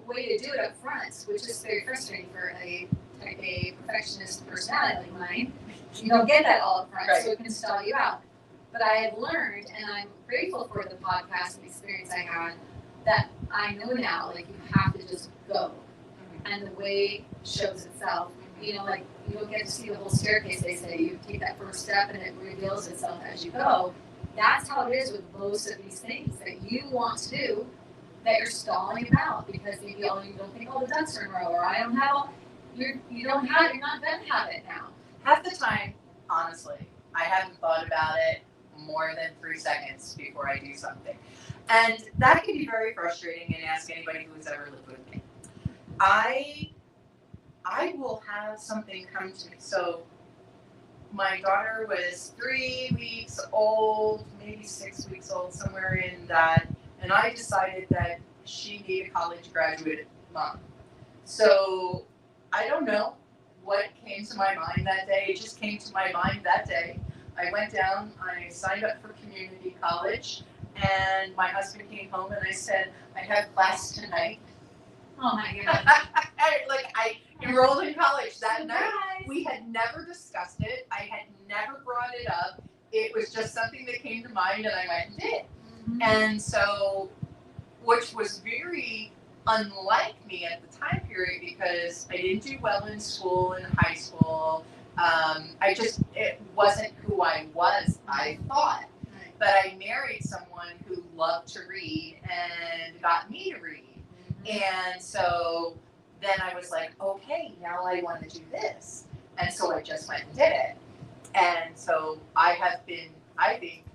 way to do it up front, which is very frustrating for a perfectionist personality like mine. You don't get that all up front, right. So it can stall you out. But I have learned, and I'm grateful for the podcast and experience I had, that I know now, you have to just go. And the way shows itself. You don't get to see the whole staircase, they say. You take that first step and it reveals itself as you go. That's how it is with most of these things that you want to do that you're stalling about because maybe you don't think all the ducks are in a row, or you're not going to have it now. Half the time, honestly, I haven't thought about it more than 3 seconds before I do something. And that can be very frustrating, and ask anybody who has ever lived with me. I will have something come to me. So my daughter was 3 weeks old, maybe 6 weeks old, somewhere in that, and I decided that she needed a college graduate mom. So I don't know what came to my mind that day. It just came to my mind that day. I went down, I signed up for community college, and my husband came home and I said, I have class tonight. Oh my God. I enrolled in college that night. We had never discussed it. I had never brought it up. It was just something that came to mind and I went and did. Mm-hmm. And so, which was very unlike me at the time period because I didn't do well in school, in high school. It wasn't who I was, I thought. Right. But I married someone who loved to read and got me to read. And so then I was like, okay, now I want to do this. And so I just went and did it. And so I think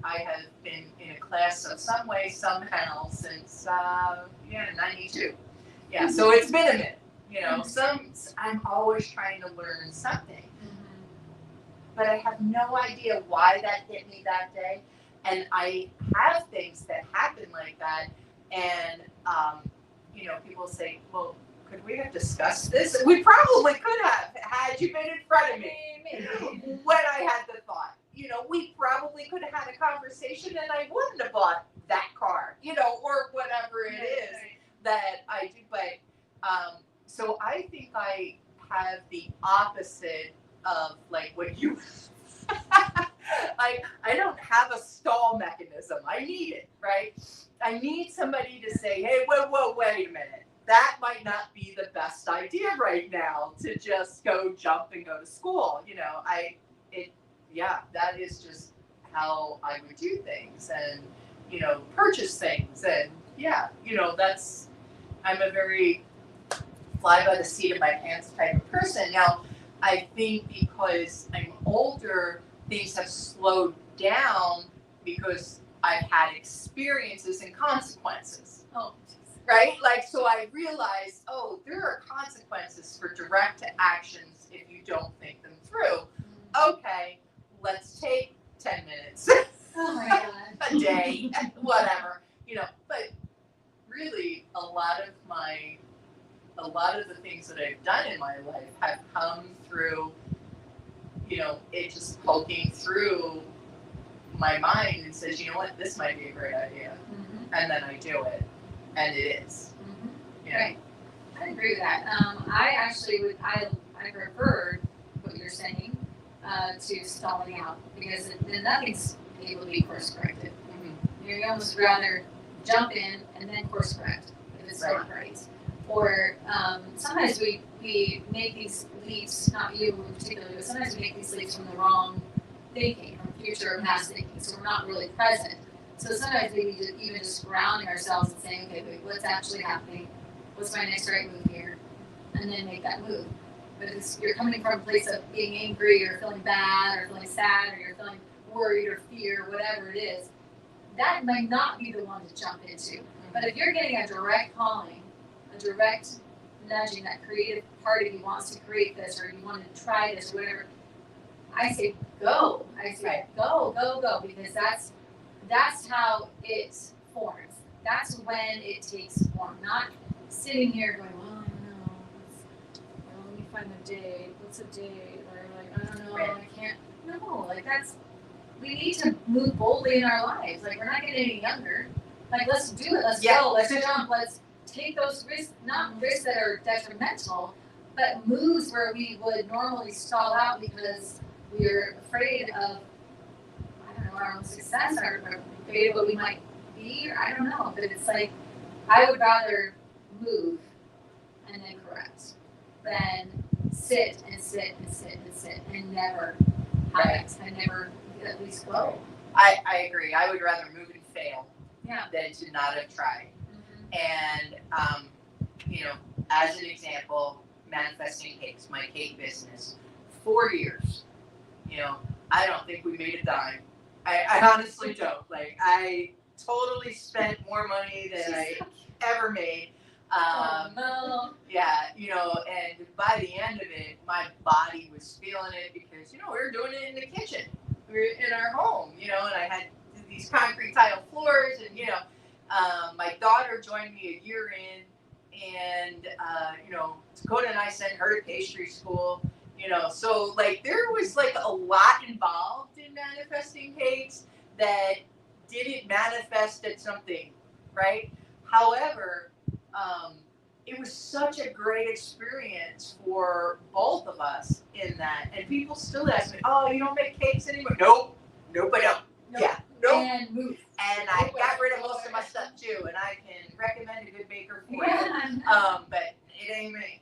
I have been in a class of some way, somehow since, 92. Yeah, so it's been a minute. I'm always trying to learn something. Mm-hmm. But I have no idea why that hit me that day. And I have things that happen like that. And, people say, well, could we have discussed this? We probably could have, had you been in front of me when I had the thought. We probably could have had a conversation and I wouldn't have bought that car, or whatever it is that I do. But So I think I have the opposite of like what you. I don't have a stall mechanism. I need it, right? I need somebody to say, hey, whoa, wait a minute. That might not be the best idea right now to just go jump and go to school. That is just how I would do things and, purchase things. And I'm a very fly by the seat of my pants type of person. Now, I think because I'm older, things have slowed down because I've had experiences and consequences. Oh, right? Like, so I realized, there are consequences for direct actions if you don't think them through. Okay, let's take 10 minutes. Oh my God. A day, whatever, but really a lot of the things that I've done in my life have come through, it just poking through my mind and says, you know what, this might be a great idea. Mm-hmm. And then I do it. And it is. Mm-hmm. Right. I agree with that. I actually I preferred what you're saying to stalling out because then nothing's able to be course corrected. Mm-hmm. You almost rather jump in and then course correct if it's not right. Or sometimes we make these leaps, not you in particular, but sometimes we make these leaps from the wrong thinking, from future or past thinking, so we're not really present. So sometimes we need to even just grounding ourselves and saying, okay, wait, what's actually happening? What's my next right move here? And then make that move. But if you're coming from a place of being angry or feeling bad or feeling sad or you're feeling worried or fear, whatever it is, that might not be the one to jump into. But if you're getting a direct calling, a direct nudging, that creative part of you wants to create this or you want to try this or whatever, I say go. I say go, because that's how it forms. That's when it takes form. Not sitting here going, well, I don't know. Let me find a date. What's a date? Or like, I don't know. I can't. No, we need to move boldly in our lives. Like, we're not getting any younger. Like, let's do it. Let's go. Let's jump. Let's take those risks, not risks that are detrimental, but moves where we would normally stall out because we're afraid of, I don't know, our own success, or afraid of what we might be, or I don't know. But it's like, I would rather move and then correct than sit and never have it and never at least go. I agree. I would rather move and fail than to not have tried. Mm-hmm. And, as an example, manifesting cakes, my cake business, 4 years, I don't think we made a dime. I honestly don't. Like, I totally spent more money than I ever made. Yeah, and by the end of it, my body was feeling it because, we were doing it in the kitchen. We were in our home, and I had these concrete tile floors and, my daughter joined me a year in and, Dakota and I sent her to pastry school, so like there was like a lot involved in manifesting cakes that didn't manifest at something, right? However, it was such a great experience for both of us in that. And people still ask me, oh, you don't make cakes anymore? Nope, I don't. Nope. Yeah, nope. And move. And I got rid of most of my stuff too, and I can recommend a good baker for you. But it ain't me.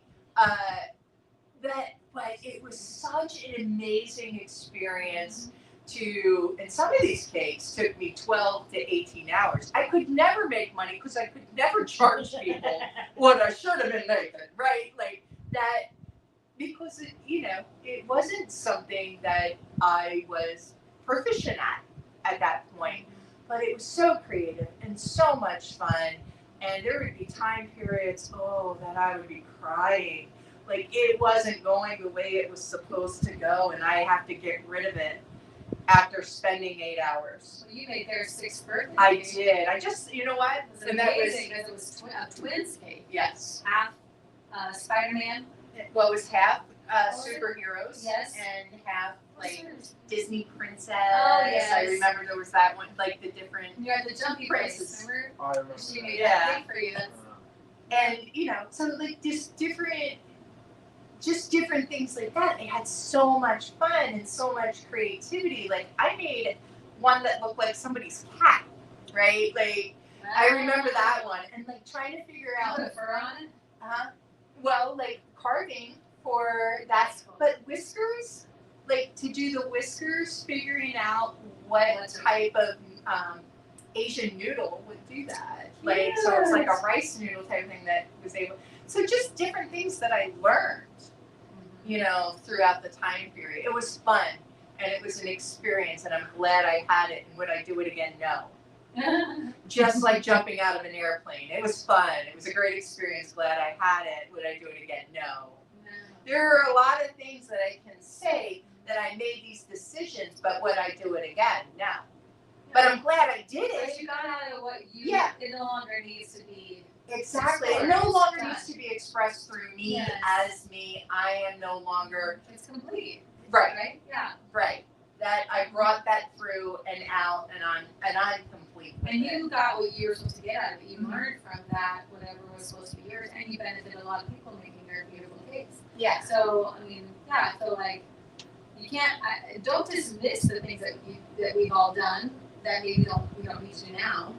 But it was such an amazing experience and some of these cakes took me 12 to 18 hours. I could never make money because I could never charge people what I should have been making, right? Like that, because it wasn't something that I was proficient at that point, but it was so creative and so much fun. And there would be time periods, that I would be crying. Like it wasn't going the way it was supposed to go, and I have to get rid of it after spending 8 hours. Well, you made their 6th birthday. I did. I just, you know what? It was amazing because it was a twins cake. Yes. Half Spider-Man. Well, it was half superheroes. Yes. And half like Disney princess. Oh, yes. I remember there was that one, like the different. You're at the Jumpy Princes. Place, remember? I remember She that. made that cake for you. And, so like just different things like that. They had so much fun and so much creativity. Like I made one that looked like somebody's cat, right? Like I remember that one, and like trying to figure out Put fur on it. well, like carving for that, Cool. but whiskers, like to do the whiskers, figuring out what type of Asian noodle would do that. Like so, it's like a rice noodle type of thing that was able. So just different things that I learned, throughout the time period. It was fun and it was an experience, and I'm glad I had it. And would I do it again? No. Just like jumping out of an airplane. It was fun. It was a great experience. Glad I had it. Would I do it again? No. There are a lot of things that I can say that I made these decisions, but would I do it again? No. But I'm glad I did it. But you got out of what you. Yeah. It no longer needs to be. Exactly. It no longer needs to be expressed through me as me. I am no longer. It's complete. Right. Yeah. Right. That I brought that through and out, and I'm complete. And you got what you were supposed to get out of it. You learned from that whatever was supposed to be yours, and you benefited a lot of people making their beautiful cakes. Yeah. So I mean, so like, you can't don't dismiss the things that we've all done that maybe we don't need to do now,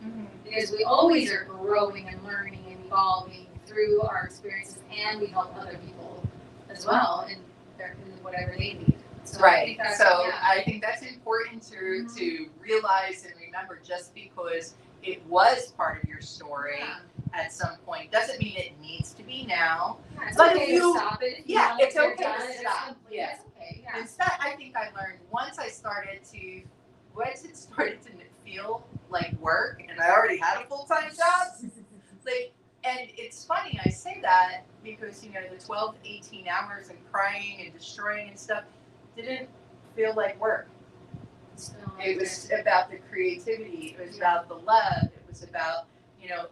because we always are growing and learning and evolving through our experiences, and we help other people as well in whatever they need. So right. I think that's important to realize and remember. Just because it was part of your story at some point doesn't mean it needs to be now. Yeah, it's but okay if you, to stop it. It's okay done, to stop. Yeah. It's okay. Yeah. Instead, I think I learned once it started to feel like work, and I already had a full-time job. And it's funny I say that because the 12 to 18 hours and crying and destroying and stuff didn't feel like work. It was about the creativity. It was about the love. It was about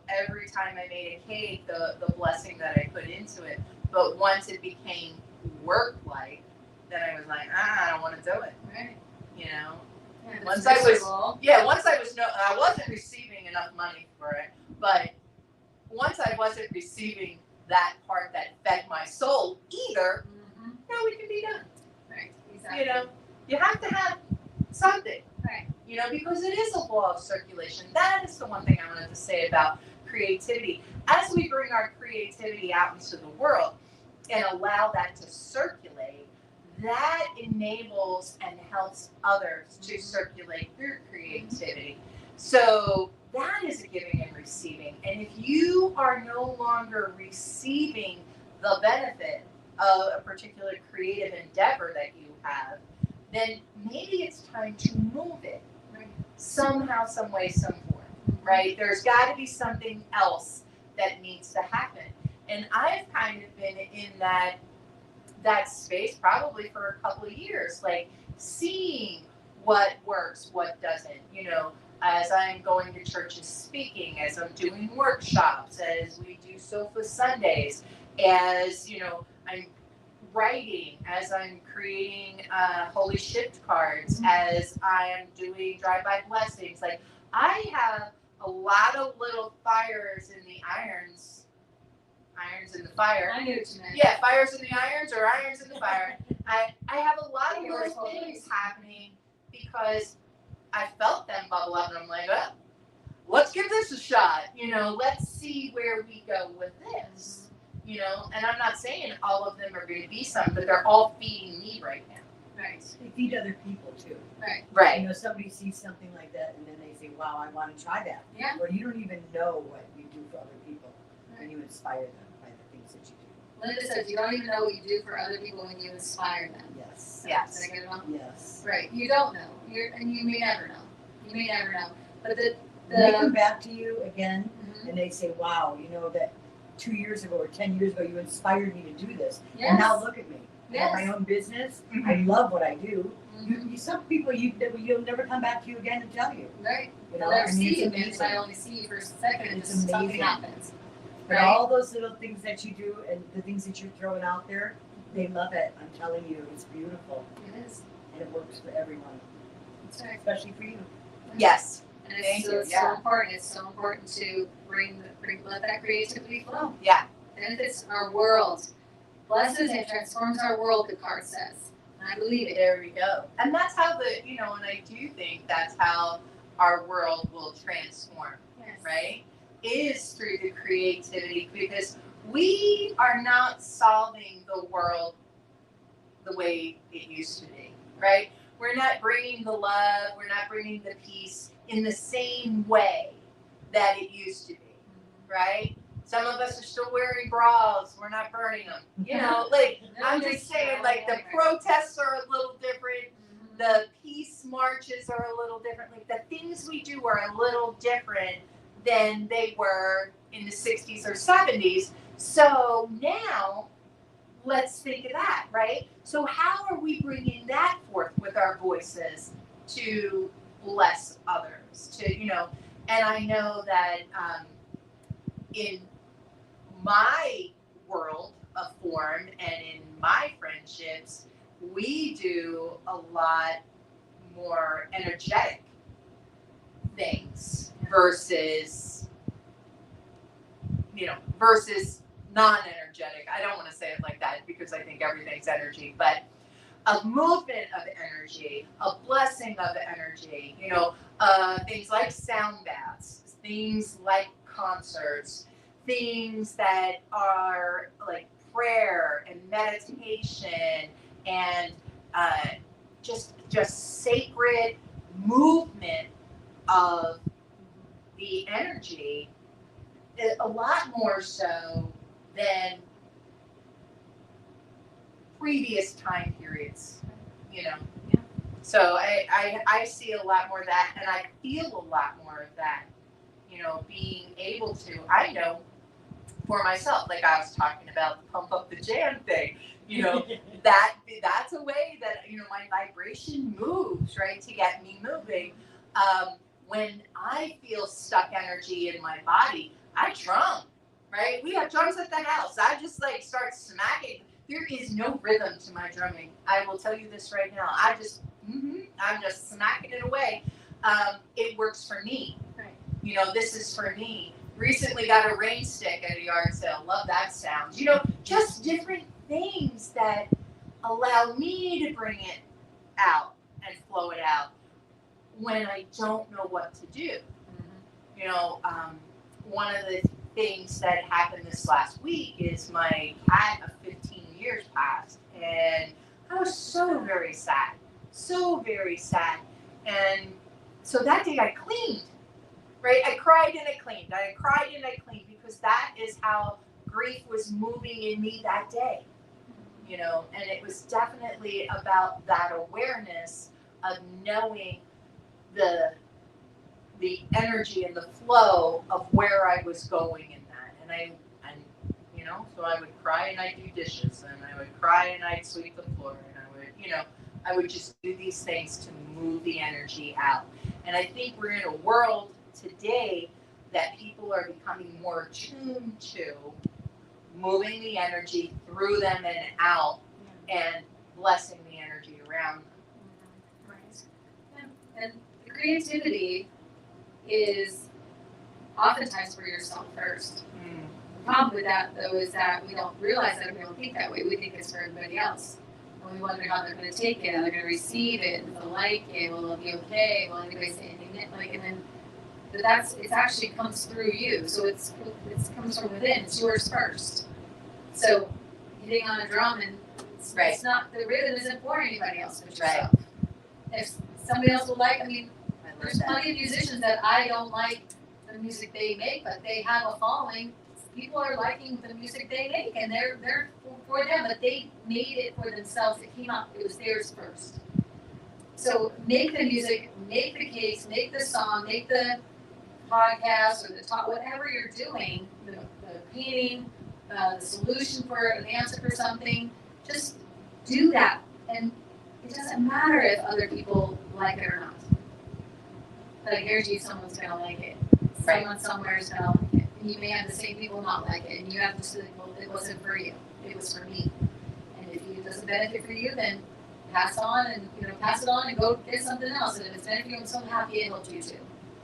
every time I made a cake, the blessing that I put into it. But once it became work-like, then I was like, I don't want to do it. Right. Once I wasn't receiving enough money for it, but once I wasn't receiving that part that fed my soul either, now it can be done. Right. Exactly. You have to have something. Right. Because it is a law of circulation. That is the one thing I wanted to say about creativity. As we bring our creativity out into the world and allow that to circulate, that enables and helps others to circulate their creativity. So that is a giving and receiving. And if you are no longer receiving the benefit of a particular creative endeavor that you have, then maybe it's time to move it somehow, some way, some form, right? There's got to be something else that needs to happen. And I've kind of been in that space probably for a couple of years, like seeing what works, what doesn't, as I'm going to churches speaking, as I'm doing workshops, as we do Sofa Sundays, as, I'm writing, as I'm creating holy shift cards, as I am doing drive-by blessings. Like, I have a lot of little fires in the irons in the fire. I knew what you meant. Yeah, fires in the irons or irons in the fire. I have a lot of little things happening because I felt them bubble up, and I'm like, oh, let's give this a shot. Let's see where we go with this. And I'm not saying all of them are going to be something, but they're all feeding me right now. Right. They feed other people too. Right. Right. Somebody sees something like that and then they say, wow, I want to try that. Yeah. Well, you don't even know what you do for other people when you inspire them by the things that you do. Linda says you don't even know what you do for other people when you inspire them. Yes. Yes. Did I get it wrong? Yes. Right. You don't know. And you may never know. You may never know. But They come back to you again Mhm. and they say, wow, that 2 years ago or 10 years ago, you inspired me to do this. Yes. And now look at me. I have Yes. my own business. Mhm. I love what I do. Mhm. Some people, you'll never come back to you again and tell you. Right. They'll They'll see it's you, and amazing. I only see you for a second, and It's just something amazing. happens. But Right. all those little things that you do and the things that you're throwing out there, they love it. I'm telling you, it's beautiful. It is. And it works for everyone, That's right. especially for you. Yes. And Thank you, it's yeah. so important. It's so important to let that creativity flow. Yeah. Benefits our world, blesses and transforms our world, the card says. And I believe it. There we go. And that's how and I do think that's how our world will transform, Yes. right? Is through the creativity, because we are not solving the world the way it used to be, right? We're not bringing the love, we're not bringing the peace in the same way that it used to be, right? Some of us are still wearing bras, we're not burning them. I'm just saying, the protests are a little different, the peace marches are a little different, the things we do are a little different than they were in the 60s or 70s. So now, let's think of that, right? So how are we bringing that forth with our voices to bless others? And I know that in my world of form and in my friendships, we do a lot more energetic things versus non-energetic. I don't want to say it like that because I think everything's energy, but a movement of energy, a blessing of energy, things like sound baths, things like concerts, things that are like prayer and meditation and just sacred movement of the energy, a lot more so than previous time periods, Yeah. So I see a lot more of that, and I feel a lot more of that, being able to, I know for myself, like I was talking about the pump up the jam thing, that's a way that, my vibration moves, right, to get me moving. When I feel stuck energy in my body, I drum, right? We have drums at the house. I just start smacking. There is no rhythm to my drumming. I will tell you this right now. I'm just smacking it away. It works for me. Right. This is for me. Recently got a rain stick at a yard sale. Love that sound. Just different things that allow me to bring it out and flow it out when I don't know what to do. One of the things that happened this last week is my cat of 15 years passed, and I was so very sad. And so that day I cleaned, right? I cried and I cleaned. Because that is how grief was moving in me that day, and it was definitely about that awareness of knowing the energy and the flow of where I was going in that. So I would cry and I'd do dishes, and I would cry and I'd sweep the floor, and I would just do these things to move the energy out. And I think we're in a world today that people are becoming more attuned to moving the energy through them and out, and blessing the energy around them. Right. Yeah. And the creativity is oftentimes for yourself first. The problem with that, though, is that we don't realize that, we don't think that way. We think it's for everybody else. And we wonder how they're going to take it, how they're going to receive it, if they'll like it, will it be okay, will anybody say anything, but it actually comes through you. So it comes from within. It's yours first. So hitting on a drum, and it's not, the rhythm isn't for anybody else but yourself. Right. If somebody else will there's plenty of musicians that I don't like the music they make, but they have a following. People are liking the music they make, and they're for them, but they made it for themselves. It came out, it was theirs first. So make the music, make the case, make the song, make the podcast or the talk, whatever you're doing, the painting, the solution for an answer for something, just do that. And it doesn't matter if other people like it or not. But I guarantee you someone's going to like it. Someone somewhere is going to like it. And you may have the same people not like it. And you have to say, well, it wasn't for you. It was for me. And if it doesn't benefit for you, then pass it on and go get something else. And if it's benefiting you, I'm so happy it helped you too.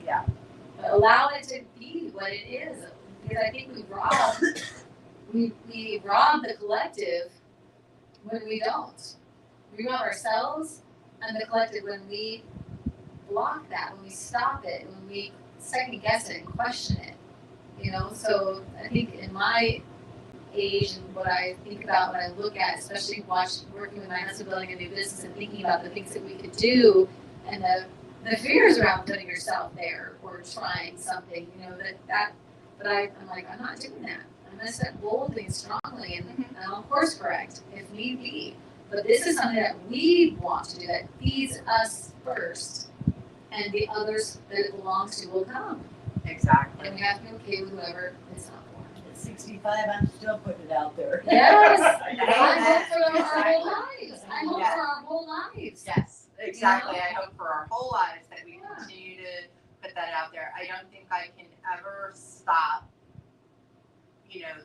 Yeah. But allow it to be what it is. Because I think we rob the collective when we don't. We rob ourselves and the collective when we block that, when we stop it, when we second guess it and question it. So I think in my age and what I think about, what I look at, especially working with my husband building a new business and thinking about the things that we could do and the fears around putting yourself there or trying something, but I'm like, I'm not doing that. I'm going to step boldly and strongly and I'll course correct if need be. But this is something that we want to do that feeds us first, and the others that it belongs to will come. Exactly. And we have to be okay with whoever is not for. At 65, I'm still putting it out there. Yes. I hope for our whole lives. I hope for our whole lives. Yes, exactly. I hope for our whole lives that we continue to put that out there. I don't think I can ever stop,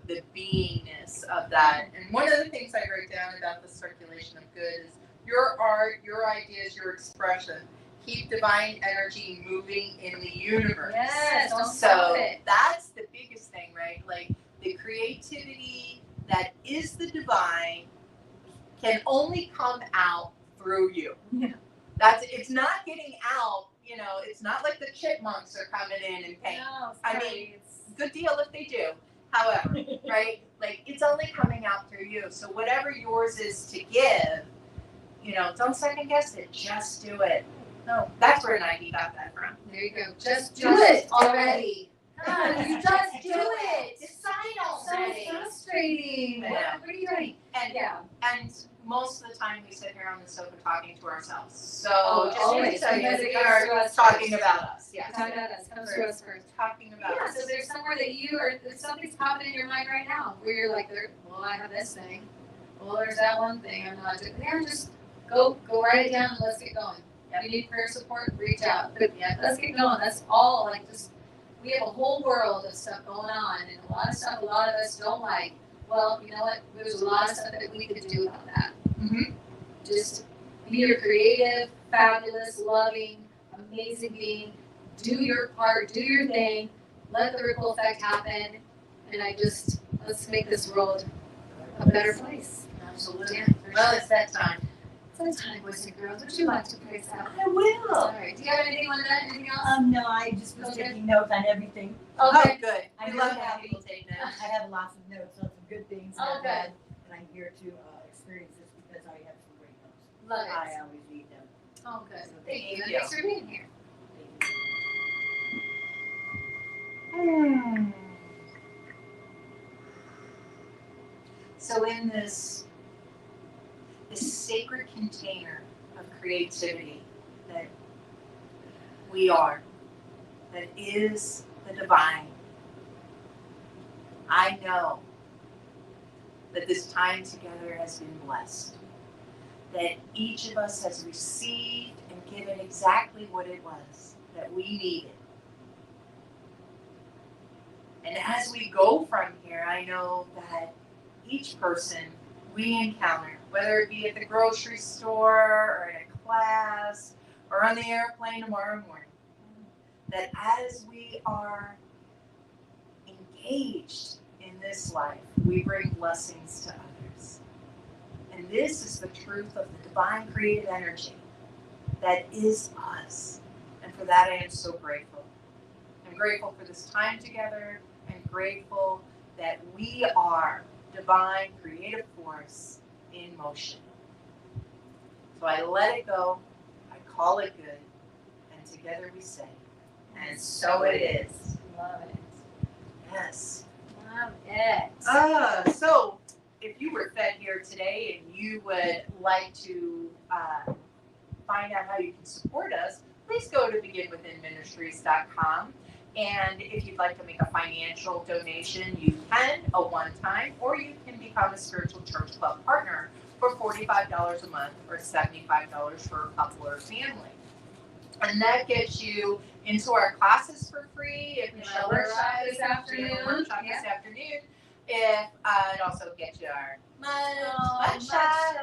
the beingness of that. And one of the things I wrote down about the circulation of good is your art, your ideas, your expression. Keep divine energy moving in the universe. Yes, don't stop it. That's the biggest thing, right? Like the creativity that is the divine can only come out through you. Yeah. It's not getting out, it's not like the chipmunks are coming in and paint. No, I mean, good deal if they do. However, right? Like it's only coming out through you. So whatever yours is to give, don't second guess it. Just do it. No, that's where Nike got that from. There you go. Just do it already. You just do it. Decide So already. frustrating. I know. What are you doing? And most of the time we sit here on the sofa talking to ourselves. So just always, so you because it we comes are to us talking first. about us. Yes. Talk about us. Comes to us first. Talking about Yeah, us. so there's somewhere that if something's popping in your mind right now where you're like, well, I have this thing. Well, there's that one thing I'm not doing. Yeah, just go write it down and let's get going. If you need prayer support, reach out. But let's get going. That's all. We have a whole world of stuff going on, and a lot of stuff a lot of us don't like. Well, you know what? There's a lot of stuff that we could do about that. Mm-hmm. Just be your creative, fabulous, loving, amazing being. Do your part. Do your thing. Let the ripple effect happen. And let's make this world a better place. Absolutely. Yeah, Well, it's that time. Sometime, boys and girls, would you like to pray us out? I will. All right. Do you have anything on that? Anything else? No, I just was Okay. taking notes on everything. Oh, Okay. good. I We do love have- having people take notes. I have lots of notes on some good things. Oh, good. And I'm here to experience this because I have some great notes. Love I it. always need them. Oh, good. So Thank you. Thank you. Thanks for being here. So in this sacred container of creativity that we are, that is the divine, I know that this time together has been blessed, that each of us has received and given exactly what it was that we needed. And as we go from here, I know that each person we encounter, whether it be at the grocery store or in a class or on the airplane tomorrow morning, that as we are engaged in this life, we bring blessings to others. And this is the truth of the divine creative energy that is us. And for that, I am so grateful. I'm grateful for this time together. I'm grateful that we are divine creative force in motion. So I let it go, I call it good, and together we say, and so it is. Love it. Yes. Love it. So if you were fed here today and you would like to find out how you can support us, please go to beginwithinministries.com. And if you'd like to make a financial donation, you can, a one-time, or you can become a spiritual church club partner for $45 a month or $75 for a couple or family. And that gets you into our classes for free. If We have a workshop this afternoon. Yeah. this afternoon. If it also gets you our mud shot.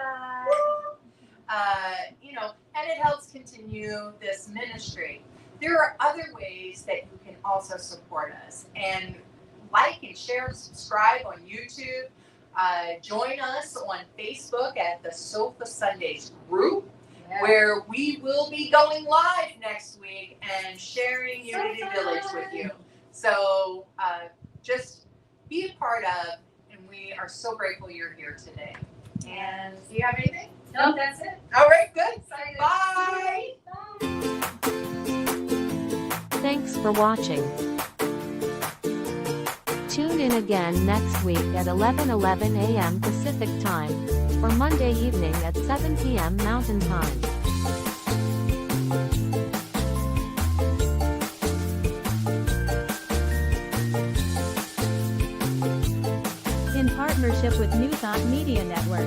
And it helps continue this ministry. there are other ways that you can also support us. And like and share and subscribe on YouTube. Join us on Facebook at the Sofa Sundays group, where we will be going live next week and sharing Unity Village with you. So just be a part of, and we are so grateful you're here today. And do you have anything? No, that's it. All right, good. Excited. Bye. Thanks for watching. Tune in again next week at 11:11 a.m. Pacific Time, or Monday evening at 7 p.m. Mountain Time. In partnership with New Thought Media Network.